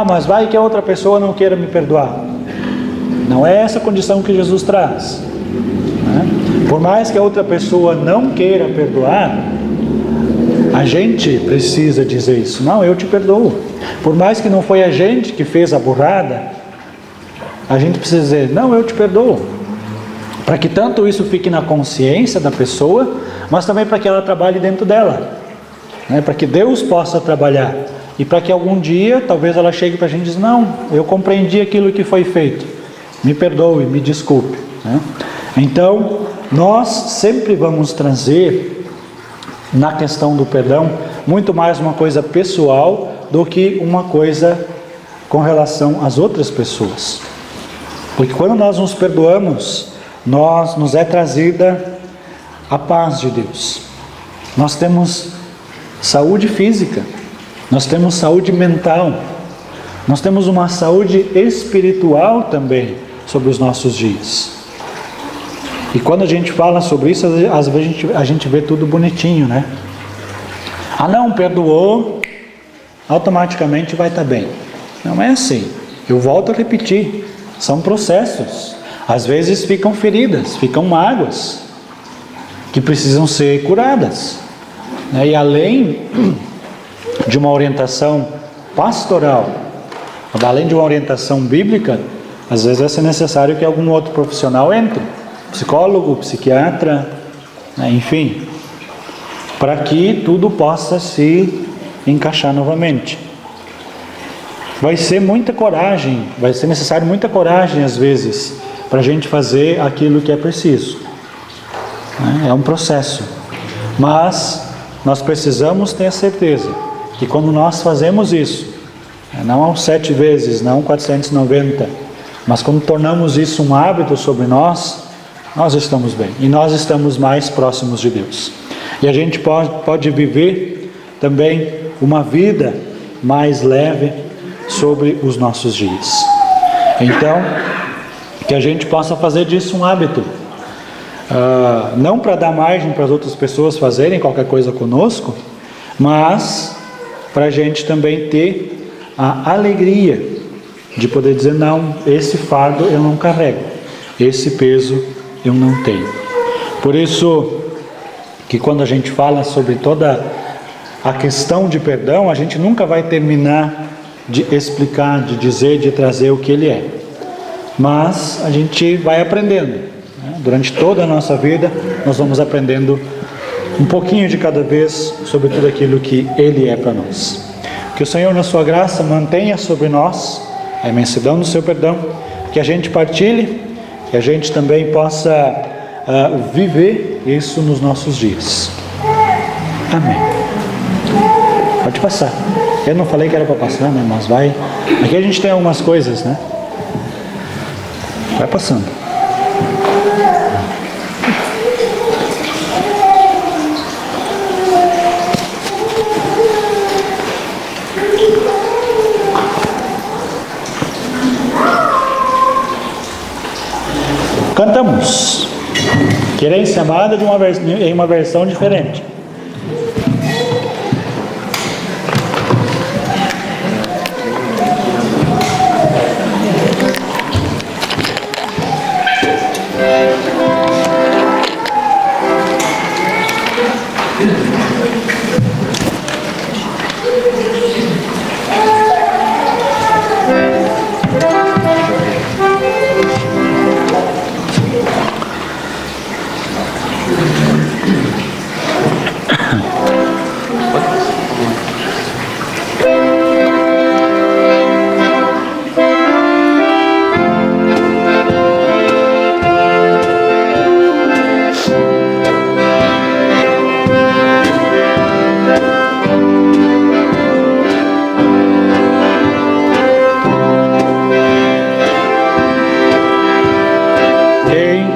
Mas vai que a outra pessoa não queira me perdoar. Não é essa a condição que Jesus traz, né? Por mais que a outra pessoa não queira perdoar, a gente precisa dizer isso. Não, eu te perdoo. Por mais que não foi a gente que fez a burrada, a gente precisa dizer, não, eu te perdoo. Para que tanto isso fique na consciência da pessoa, mas também para que ela trabalhe dentro dela, né? Para que Deus possa trabalhar. E para que algum dia, talvez ela chegue para a gente e diz, não, eu compreendi aquilo que foi feito. Me perdoe, me desculpe, né? Então, nós sempre vamos trazer na questão do perdão, muito mais uma coisa pessoal do que uma coisa com relação às outras pessoas. Porque quando nós nos perdoamos, nos é trazida a paz de Deus. Nós temos saúde física, nós temos saúde mental, nós temos uma saúde espiritual também sobre os nossos dias. E quando a gente fala sobre isso, às vezes a gente vê tudo bonitinho, né? Ah não, perdoou, automaticamente vai estar bem. Não é assim. Eu volto a repetir, são processos. Às vezes ficam feridas, ficam mágoas, que precisam ser curadas. E além de uma orientação pastoral, além de uma orientação bíblica, às vezes vai ser necessário que algum outro profissional entre, psicólogo, psiquiatra, enfim, para que tudo possa se encaixar novamente. Vai ser muita coragem, vai ser necessário muita coragem às vezes, para a gente fazer aquilo que é preciso. É um processo, mas nós precisamos ter a certeza que quando nós fazemos isso, não 7 vezes, não 490, mas quando tornamos isso um hábito sobre nós, nós estamos bem e nós estamos mais próximos de Deus. E a gente pode viver também uma vida mais leve sobre os nossos dias. Então, que a gente possa fazer disso um hábito. Não para dar margem para as outras pessoas fazerem qualquer coisa conosco, mas para a gente também ter a alegria de poder dizer, não, esse fardo eu não carrego, esse peso eu não tenho. Por isso que quando a gente fala sobre toda a questão de perdão, a gente nunca vai terminar de explicar, de dizer, de trazer o que ele é. Mas a gente vai aprendendo. Durante toda a nossa vida, nós vamos aprendendo um pouquinho de cada vez sobre tudo aquilo que ele é para nós. Que o Senhor, na sua graça, mantenha sobre nós a imensidão do seu perdão, que a gente partilhe, que a gente também possa viver isso nos nossos dias. Amém. Pode passar. Eu não falei que era para passar, né? Mas vai. Aqui a gente tem algumas coisas, né? Vai passando. Cantamos Querência Amada em uma versão diferente.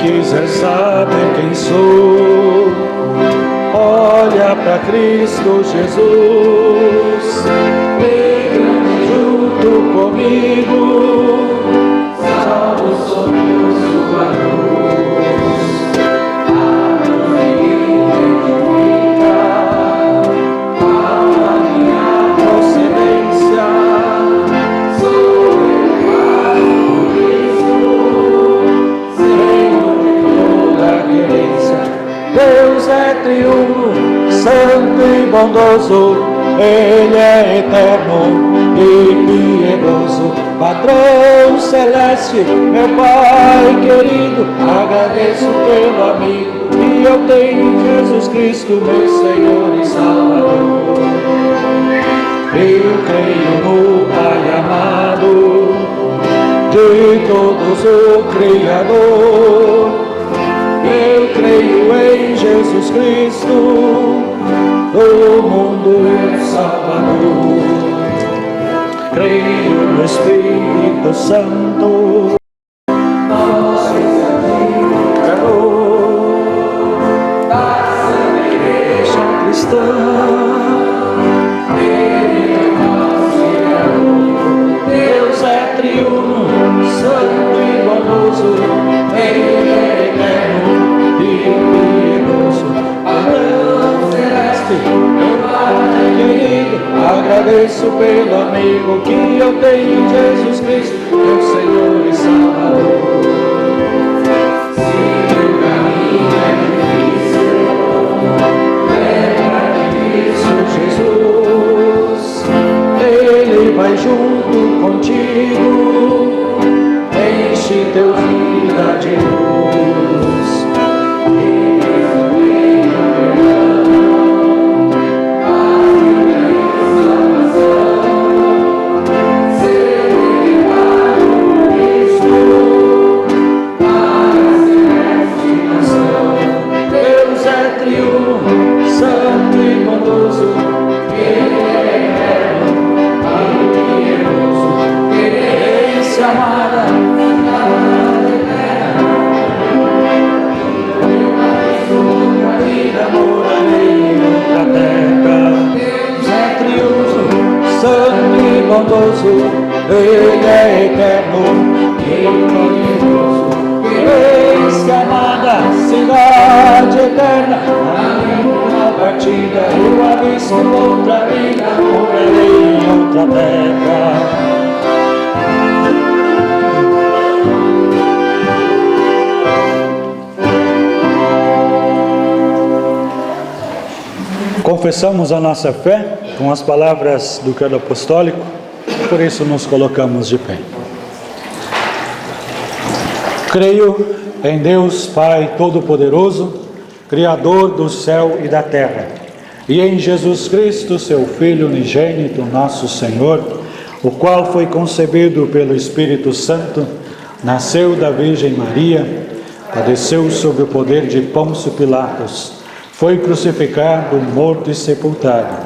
quiser saber quem sou, olha para Cristo Jesus, pega junto comigo, salvo sob sua luz, a minha procedência, sou elevado por Cristo, Senhor de toda querência. Deus é triunfo, santo e bondoso, Ele é eterno e piedoso, Patrão celeste, meu Pai querido, agradeço pelo amigo que eu tenho, Jesus Cristo, meu Senhor e Salvador. Eu creio no Pai amado, de todos o Criador. Eu creio em Jesus Cristo, do mundo e Salvador. Creio no Espírito Santo, nosso amigo, agradeço pelo amigo que eu tenho, Jesus Cristo, meu Senhor e Salvador. Se o caminho é difícil, Jesus, Ele vai junto contigo, enche teu vida de luz. Deus é triunfo, santo e bondoso, Ele é eterno, glorioso, querência amada, a vida morarei em outra terra. Deus é triunfo, santo e bondoso, Ele é eterno, glorioso, querência amada, cidade eterna, a minha partida, eu aviso outra vida, morarei em outra terra. Confessamos a nossa fé com as palavras do credo apostólico, por isso nos colocamos de pé. Creio em Deus Pai Todo-Poderoso, Criador do céu e da terra, e em Jesus Cristo, seu Filho unigênito, nosso Senhor, o qual foi concebido pelo Espírito Santo, nasceu da Virgem Maria, padeceu sob o poder de Pôncio Pilatos, foi crucificado, morto e sepultado,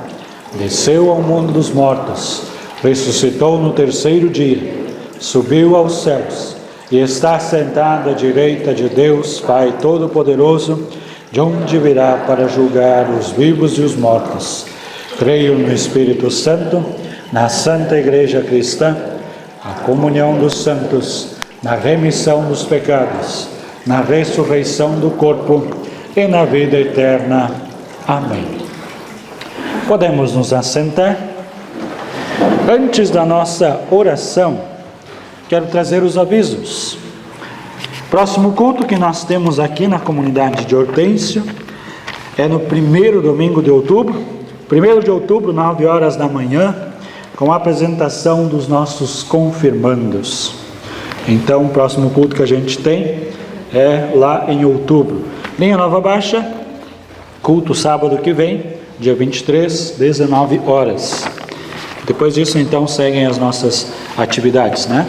desceu ao mundo dos mortos, ressuscitou no terceiro dia, subiu aos céus e está sentado à direita de Deus Pai Todo-Poderoso, de onde virá para julgar os vivos e os mortos. Creio no Espírito Santo, na Santa Igreja Cristã, a comunhão dos santos, na remissão dos pecados, na ressurreição do corpo e na vida eterna. Amém. Podemos nos assentar. Antes da nossa oração, quero trazer os avisos. Próximo culto que nós temos aqui na comunidade de Hortêncio é no primeiro domingo de outubro, 1º de outubro, 9 horas da manhã, com a apresentação dos nossos confirmandos. Então, o próximo culto que a gente tem é lá em outubro. Linha Nova Baixa, culto sábado que vem, dia 23, 19 horas. Depois disso, então, seguem as nossas atividades, né?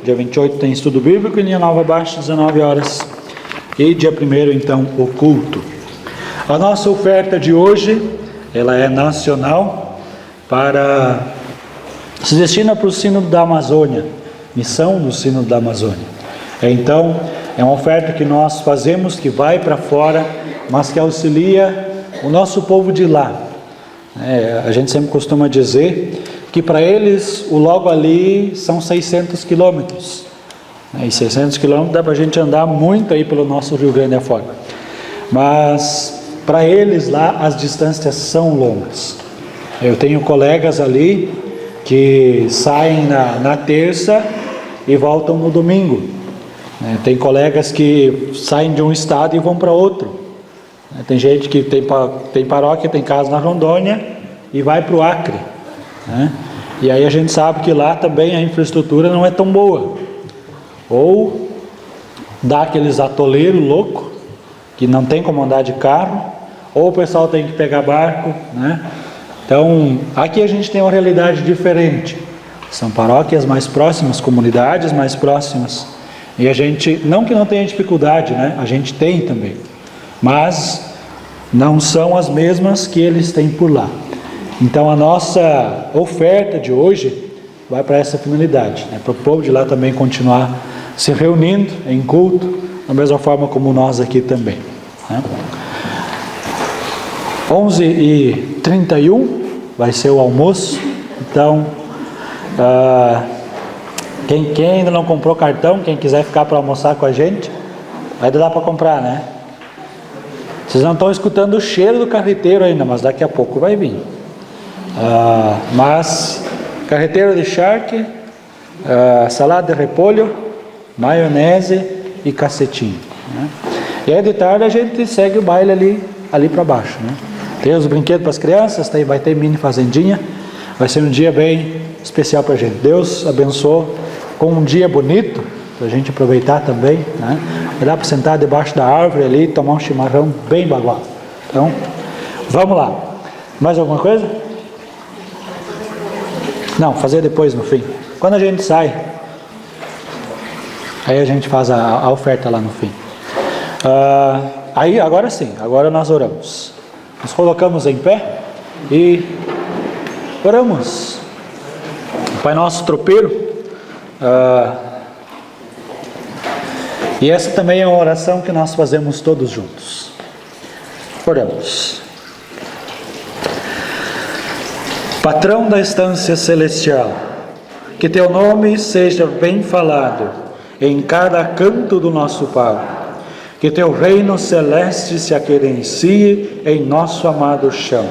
Dia 28 tem estudo bíblico em Linha Nova Baixa, 19 horas. E dia 1º, então, o culto. A nossa oferta de hoje, ela é nacional, se destina para o Sínodo da Amazônia, missão do Sínodo da Amazônia. Então, é uma oferta que nós fazemos, que vai para fora, mas que auxilia o nosso povo de lá. A gente sempre costuma dizer que para eles o logo ali são 600 quilômetros. E 600 quilômetros dá para a gente andar muito aí pelo nosso Rio Grande afora. Mas para eles lá as distâncias são longas. Eu tenho colegas ali que saem na terça e voltam no domingo. Tem colegas que saem de um estado e vão para outro. Tem gente que tem paróquia, tem casa na Rondônia e vai para o Acre. E aí a gente sabe que lá também a infraestrutura não é tão boa. Ou dá aqueles atoleiros loucos, que não tem como andar de carro, ou o pessoal tem que pegar barco, né? Então, aqui a gente tem uma realidade diferente. São paróquias mais próximas, comunidades mais próximas. E a gente, não que não tenha dificuldade, né? A gente tem também. Mas não são as mesmas que eles têm por lá. Então a nossa oferta de hoje vai para essa finalidade, né? Para o povo de lá também continuar se reunindo em culto, da mesma forma como nós aqui também, né? 11h31 vai ser o almoço. Então quem ainda não comprou cartão, quem quiser ficar para almoçar com a gente, ainda dá para comprar, né? Vocês não estão escutando o cheiro do carreteiro ainda, mas daqui a pouco vai vir. Mas carreteiro de charque, salada de repolho, maionese e cacetinho, né? E aí de tarde a gente segue o baile ali para baixo, né? Tem os brinquedos para as crianças, vai ter mini fazendinha. Vai ser um dia bem especial para a gente. Deus abençoou com um dia bonito para a gente aproveitar também, né? Vai dar para sentar debaixo da árvore ali e tomar um chimarrão bem bagual. Então, vamos lá. Mais alguma coisa? Não, fazer depois no fim. Quando a gente sai, aí a gente faz a oferta lá no fim. Aí agora sim, agora nós oramos. Nos colocamos em pé e oramos. Pai nosso tropeiro. E essa também é uma oração que nós fazemos todos juntos. Oramos. Patrão da estância celestial, que teu nome seja bem falado em cada canto do nosso palco, que teu reino celeste se aquerencie em nosso amado chão,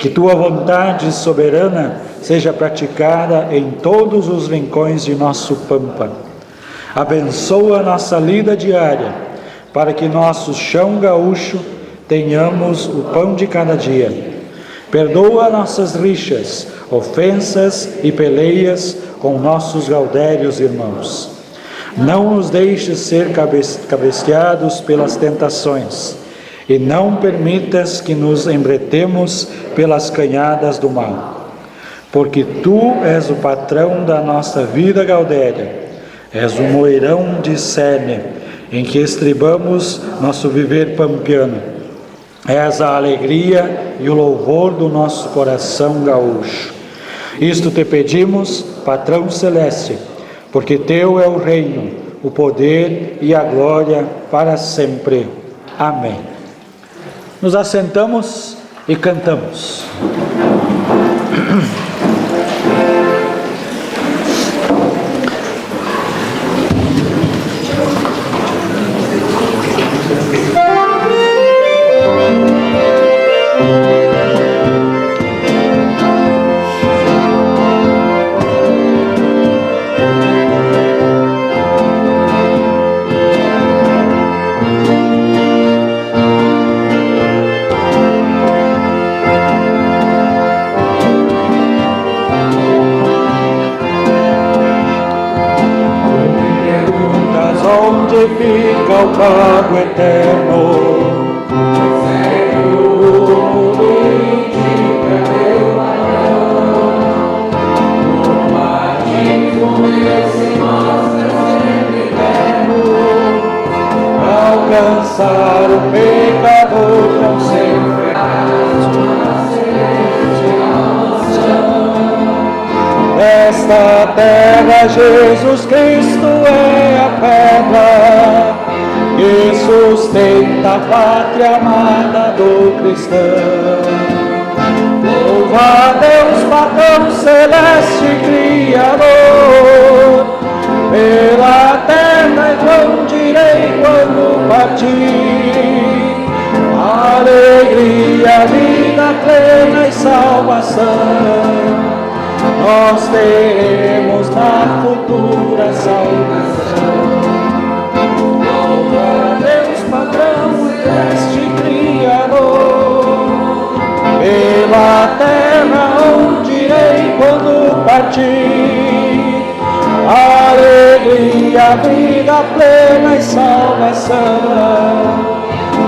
que tua vontade soberana seja praticada em todos os rincões de nosso pampa. Abençoa nossa lida diária, para que nosso chão gaúcho tenhamos o pão de cada dia. Perdoa nossas rixas, ofensas e peleias com nossos gaudérios irmãos. Não nos deixes ser cabeceados pelas tentações, e não permitas que nos embretemos pelas canhadas do mal. Porque Tu és o patrão da nossa vida gaudéria, és o moeirão de serne, em que estribamos nosso viver pampiano. És a alegria e o louvor do nosso coração gaúcho. Isto te pedimos, patrão celeste, porque teu é o reino, o poder e a glória para sempre. Amém. Nos assentamos e cantamos. Fica o pago eterno. Alcançar o pecador não sempre. Nesta terra Jesus Cristo é a pedra que sustenta a pátria amada do cristão. Louva a Deus, patrão celeste Criador, pela terra e vão direi quando partir. Alegria, vida plena e salvação nós teremos na futura salvação. Louva a Deus, patrão celeste Criador, pela terra onde irei quando partir. Alegria, vida plena e salvação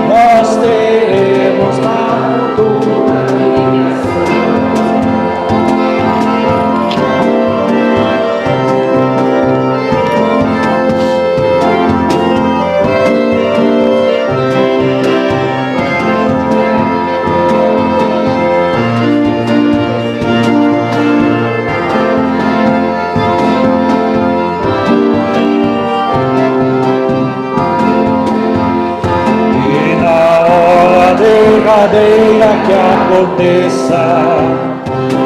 nós teremos na futura salvação. Verdadeira que aconteça,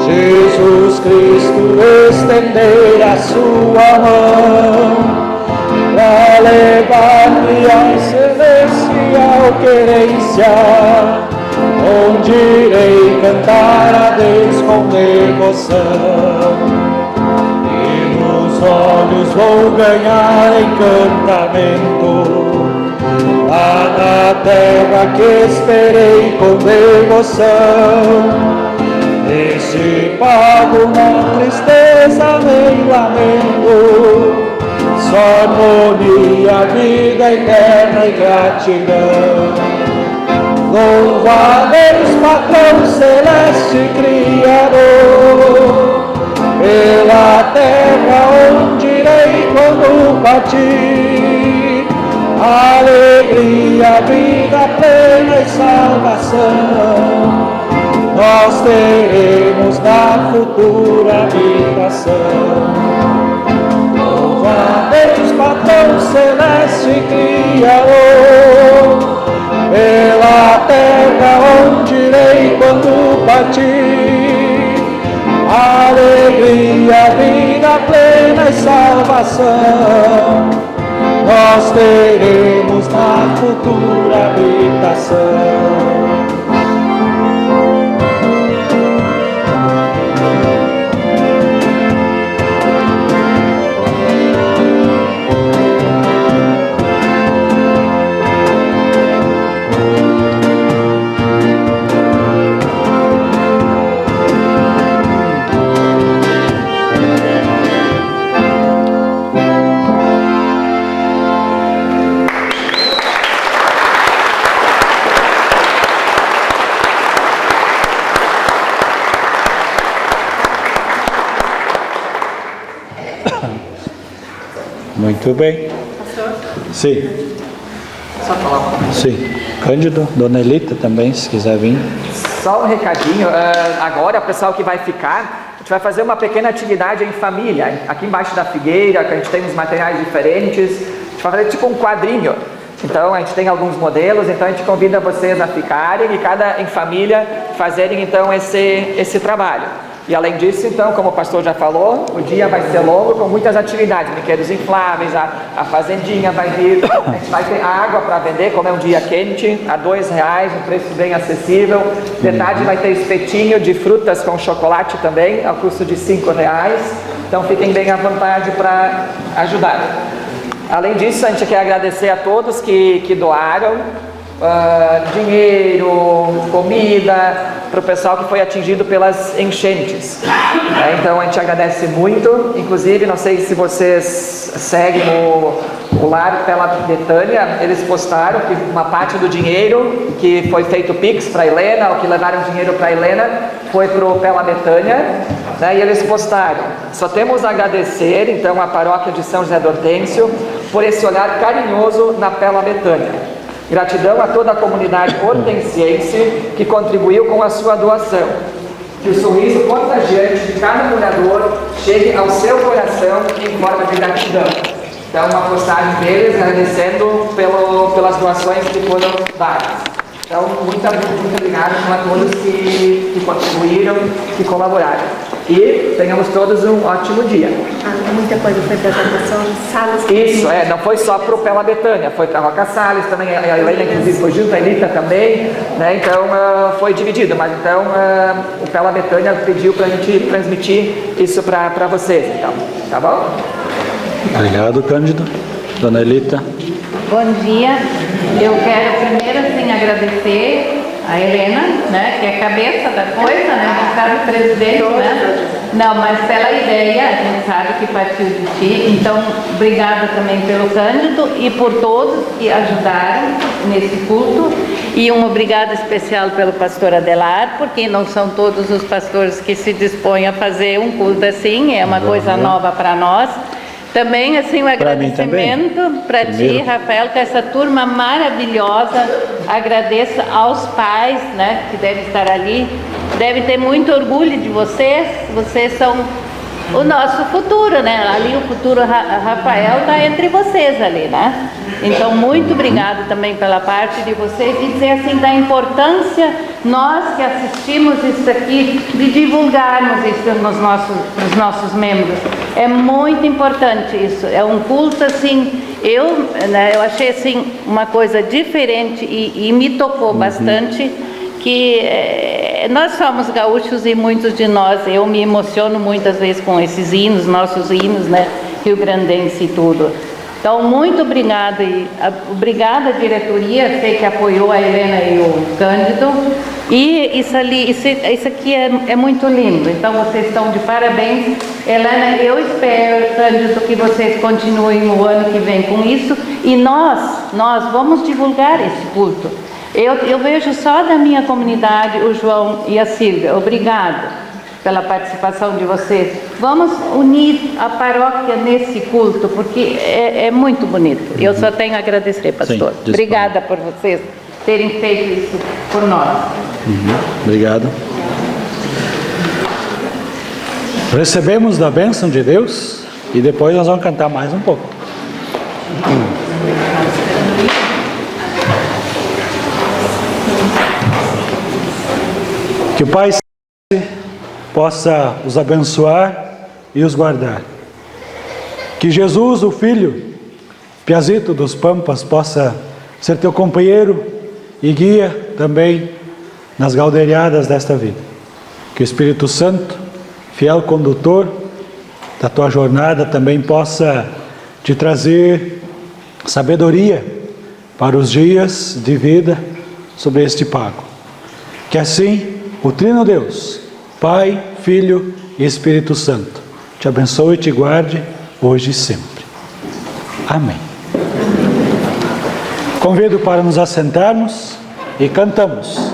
Jesus Cristo estender a sua mão para levar-me à celestial querência, onde irei cantar a Deus com devoção, e nos olhos vou ganhar encantamento, lá na terra que esperei com devoção. Neste pago não tristeza nem lamento, só harmonia, vida eterna e gratidão. Louva a Deus, patrão celeste criador, pela terra onde irei quando partir. Alegria, vida plena e salvação nós teremos na futura habitação. Louva a Deus, patrão celeste criador, pela terra onde irei quando partir. Alegria, vida plena e salvação nós teremos na futura habitação. Muito bem. Pastor? Sim. Só falar um pouquinho. Sim. Cândido, Dona Elita também, se quiser vir. Só um recadinho. Agora, o pessoal que vai ficar, a gente vai fazer uma pequena atividade em família. Aqui embaixo da figueira, que a gente tem uns materiais diferentes. A gente vai fazer tipo um quadrinho. Então, a gente tem alguns modelos, então a gente convida vocês a ficarem e cada em família fazerem então esse trabalho. E além disso, então, como o pastor já falou, o dia vai ser longo com muitas atividades, brinquedos infláveis, a fazendinha vai vir, a gente vai ter água para vender, como é um dia quente, a R$2, um preço bem acessível. De tarde vai ter espetinho de frutas com chocolate também, ao custo de R$5. Então fiquem bem à vontade para ajudar. Além disso, a gente quer agradecer a todos que doaram dinheiro, comida, para o pessoal que foi atingido pelas enchentes. Então a gente agradece muito. Inclusive, não sei se vocês seguem o Lar Pela Betânia, eles postaram que uma parte do dinheiro que foi feito Pix para a Helena, ou que levaram dinheiro para a Helena, foi para o Pela Betânia, e eles postaram: só temos a agradecer então a paróquia de São José do Hortêncio por esse olhar carinhoso na Pela Betânia. Gratidão a toda a comunidade hortensiense que contribuiu com a sua doação. Que o sorriso contagiante de cada morador chegue ao seu coração em forma de gratidão. Então, uma postagem deles agradecendo pelas doações que foram dadas. Então, muito obrigado a todos que contribuíram, que colaboraram. E tenhamos todos um ótimo dia. Muita coisa foi para a votação, Salas. Isso, não foi só para o Pela Betânia, foi para a Roca Salles também, a Helena inclusive foi junto, a Elita também, né? Então foi dividido, mas então o Pela Betânia pediu para a gente transmitir isso para vocês, então, tá bom? Obrigado, Cândido. Dona Elita. Bom dia. Eu quero primeiro assim agradecer a Helena, né, que é a cabeça da coisa, né, a gente sabe presidente, né? Não, mas pela ideia, a gente sabe que partiu de ti. Então, obrigada também pelo Cândido e por todos que ajudaram nesse culto. E um obrigado especial pelo pastor Adelar, porque não são todos os pastores que se dispõem a fazer um culto assim, é uma coisa nova para nós. Também, assim, um agradecimento para ti, Rafael, com essa turma maravilhosa. Agradeço aos pais, né, que devem estar ali. Devem ter muito orgulho de vocês. Vocês são o nosso futuro, né? Ali o futuro Rafael está entre vocês ali, né? Então, muito obrigado também pela parte de vocês e dizer assim da importância, nós que assistimos isso aqui, de divulgarmos isso nos nossos membros. É muito importante isso. É um culto assim, eu achei assim uma coisa diferente e me tocou bastante, que nós somos gaúchos e muitos de nós, eu me emociono muitas vezes com esses hinos, nossos hinos, né, rio-grandense e tudo. Então, muito obrigada, obrigada diretoria, sei que apoiou a Helena e o Cândido, e isso aqui é muito lindo, então vocês estão de parabéns. Helena, eu espero, Cândido, que vocês continuem no ano que vem com isso, e nós vamos divulgar esse culto. Eu vejo só da minha comunidade o João e a Silvia, obrigado pela participação de vocês. Vamos unir a paróquia nesse culto, porque é muito bonito. Eu só tenho a agradecer, pastor. Sim, obrigada por vocês terem feito isso por nós. Obrigado. Recebemos da bênção de Deus e depois nós vamos cantar mais um pouco. Que o Pai possa os abençoar e os guardar. Que Jesus, o Filho, Piazito dos Pampas, possa ser teu companheiro e guia também nas galdeiradas desta vida. Que o Espírito Santo, fiel condutor da tua jornada, também possa te trazer sabedoria para os dias de vida sobre este pago. Que assim o Trino Deus, Pai, Filho e Espírito Santo, te abençoe e te guarde hoje e sempre. Amém. Convido para nos assentarmos e cantamos.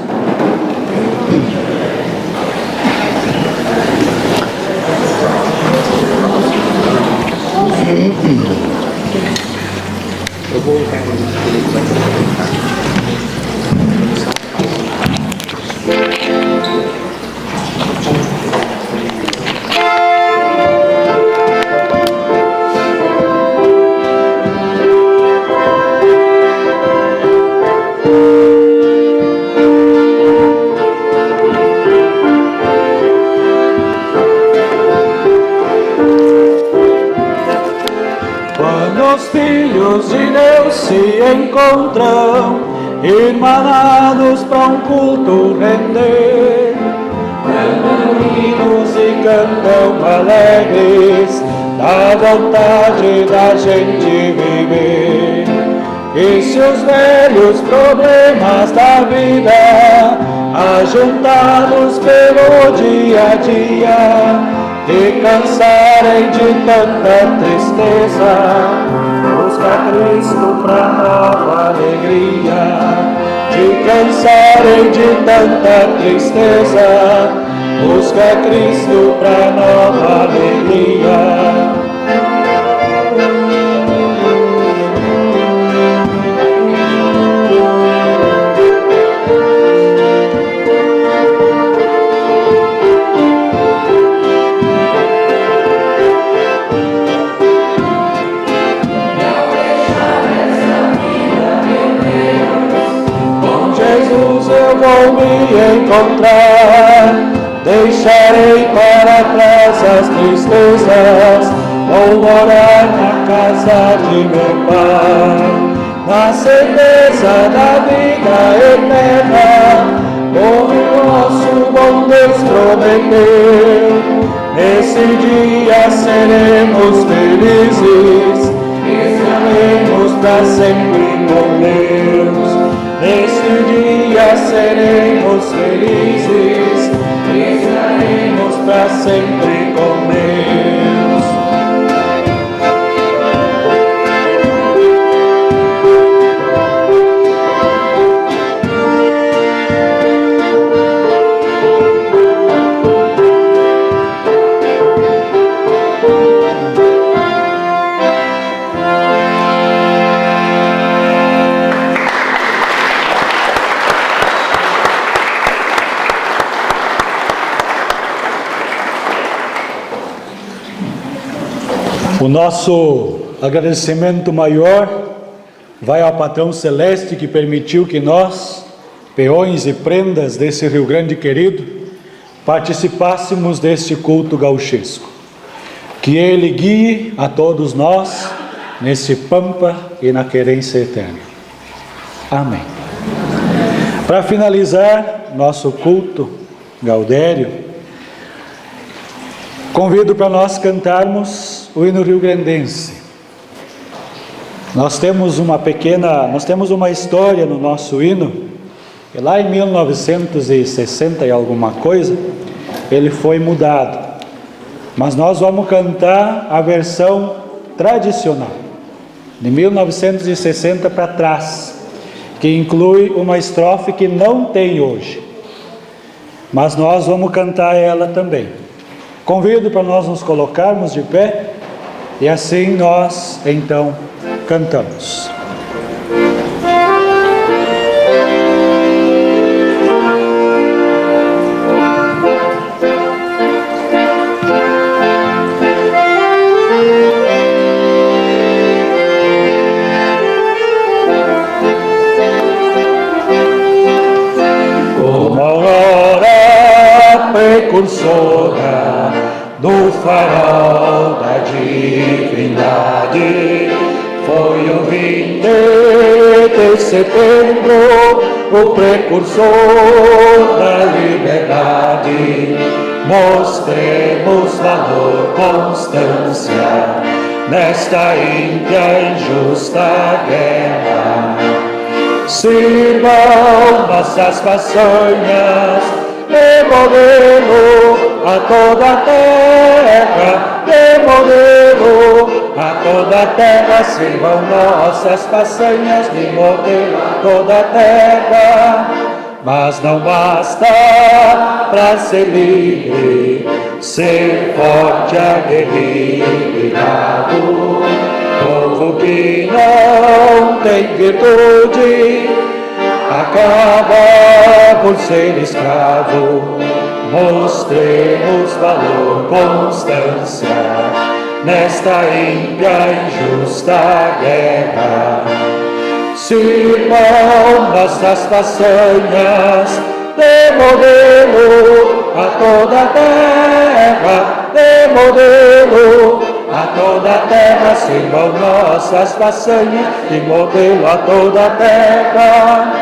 Se encontram irmanados para um culto render, reunidos e cantam alegres da vontade da gente viver. E se os velhos problemas da vida, ajuntados pelo dia a dia, te cansarem de tanta tristeza, busca Cristo pra nova alegria. Te cansarem de tanta tristeza, busca Cristo pra nova alegria. Vou me encontrar, deixarei para trás as tristezas, vou morar na casa de meu Pai, na certeza da vida eterna, como o nosso bom Deus prometeu. Nesse dia seremos felizes, estaremos para sempre com Deus. Neste dia seremos felizes, estaremos para sempre com Deus. O nosso agradecimento maior vai ao Patrão Celeste que permitiu que nós, peões e prendas desse Rio Grande querido, participássemos deste culto gauchesco. Que Ele guie a todos nós nesse pampa e na querência eterna. Amém. Para finalizar nosso culto gaudério, convido para nós cantarmos o hino rio-grandense. Nós temos uma história no nosso hino, que lá em 1960 e alguma coisa, ele foi mudado. Mas nós vamos cantar a versão tradicional, de 1960 para trás, que inclui uma estrofe que não tem hoje. Mas nós vamos cantar ela também. Convido para nós nos colocarmos de pé e assim nós então cantamos. Uma aurora precursora do farol da divindade, foi o 20 de setembro, o precursor da liberdade. Mostremos valor, constância, nesta ímpia injusta guerra. Sirvam nossas façanhas de modelo a toda a terra, de modelo a toda a terra. Sirvam nossas façanhas de modelo a toda a terra. Mas não basta para ser livre, ser forte, aguerrido e bravo. Povo que não tem virtude acaba por ser escravo. Mostremos valor, constância, nesta ímpia injusta guerra. Sirvam nossas façanhas de modelo a toda a terra, de modelo a toda a terra. Sirvam nossas façanhas de modelo a toda a terra.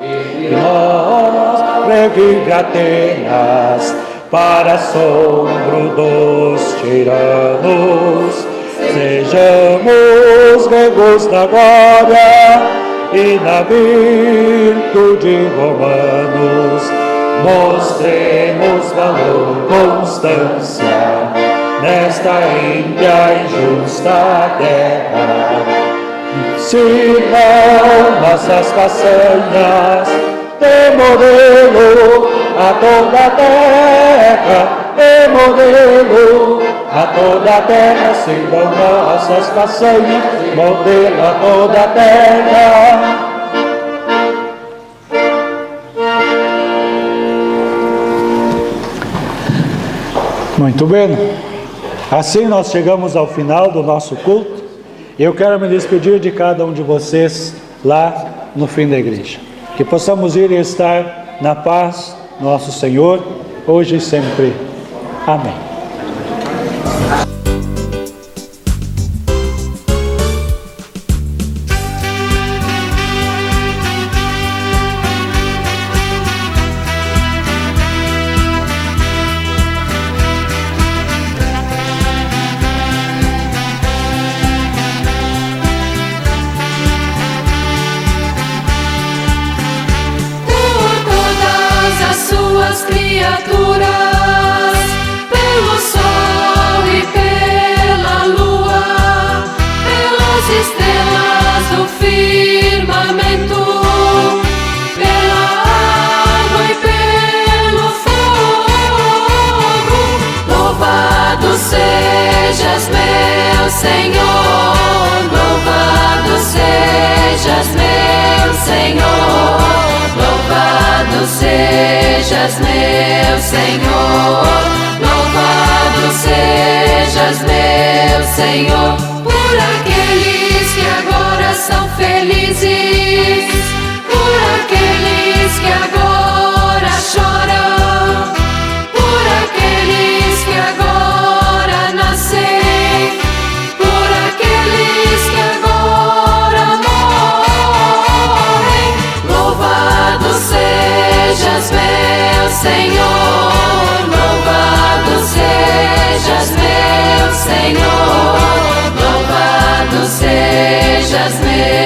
E nós revive Atenas para assombro dos tiranos. Sejamos gregos na glória e na virtude romanos. Mostremos valor, constância, nesta ímpia injusta guerra. Sirvam nossas façanhas de modelo a toda a terra, de modelo a toda a terra. Sirvam nossas façanhas, modelo a toda a terra. Muito bem, assim nós chegamos ao final do nosso culto. Eu quero me despedir de cada um de vocês lá no fim da igreja. Que possamos ir e estar na paz, nosso Senhor, hoje e sempre. Amém. sejas, meu Senhor, louvado sejas, meu Senhor, por aqueles que agora são felizes, por aqueles que agora choram, por aqueles que agora nascem, por aqueles que agora morrem. Louvado seja sejas meu.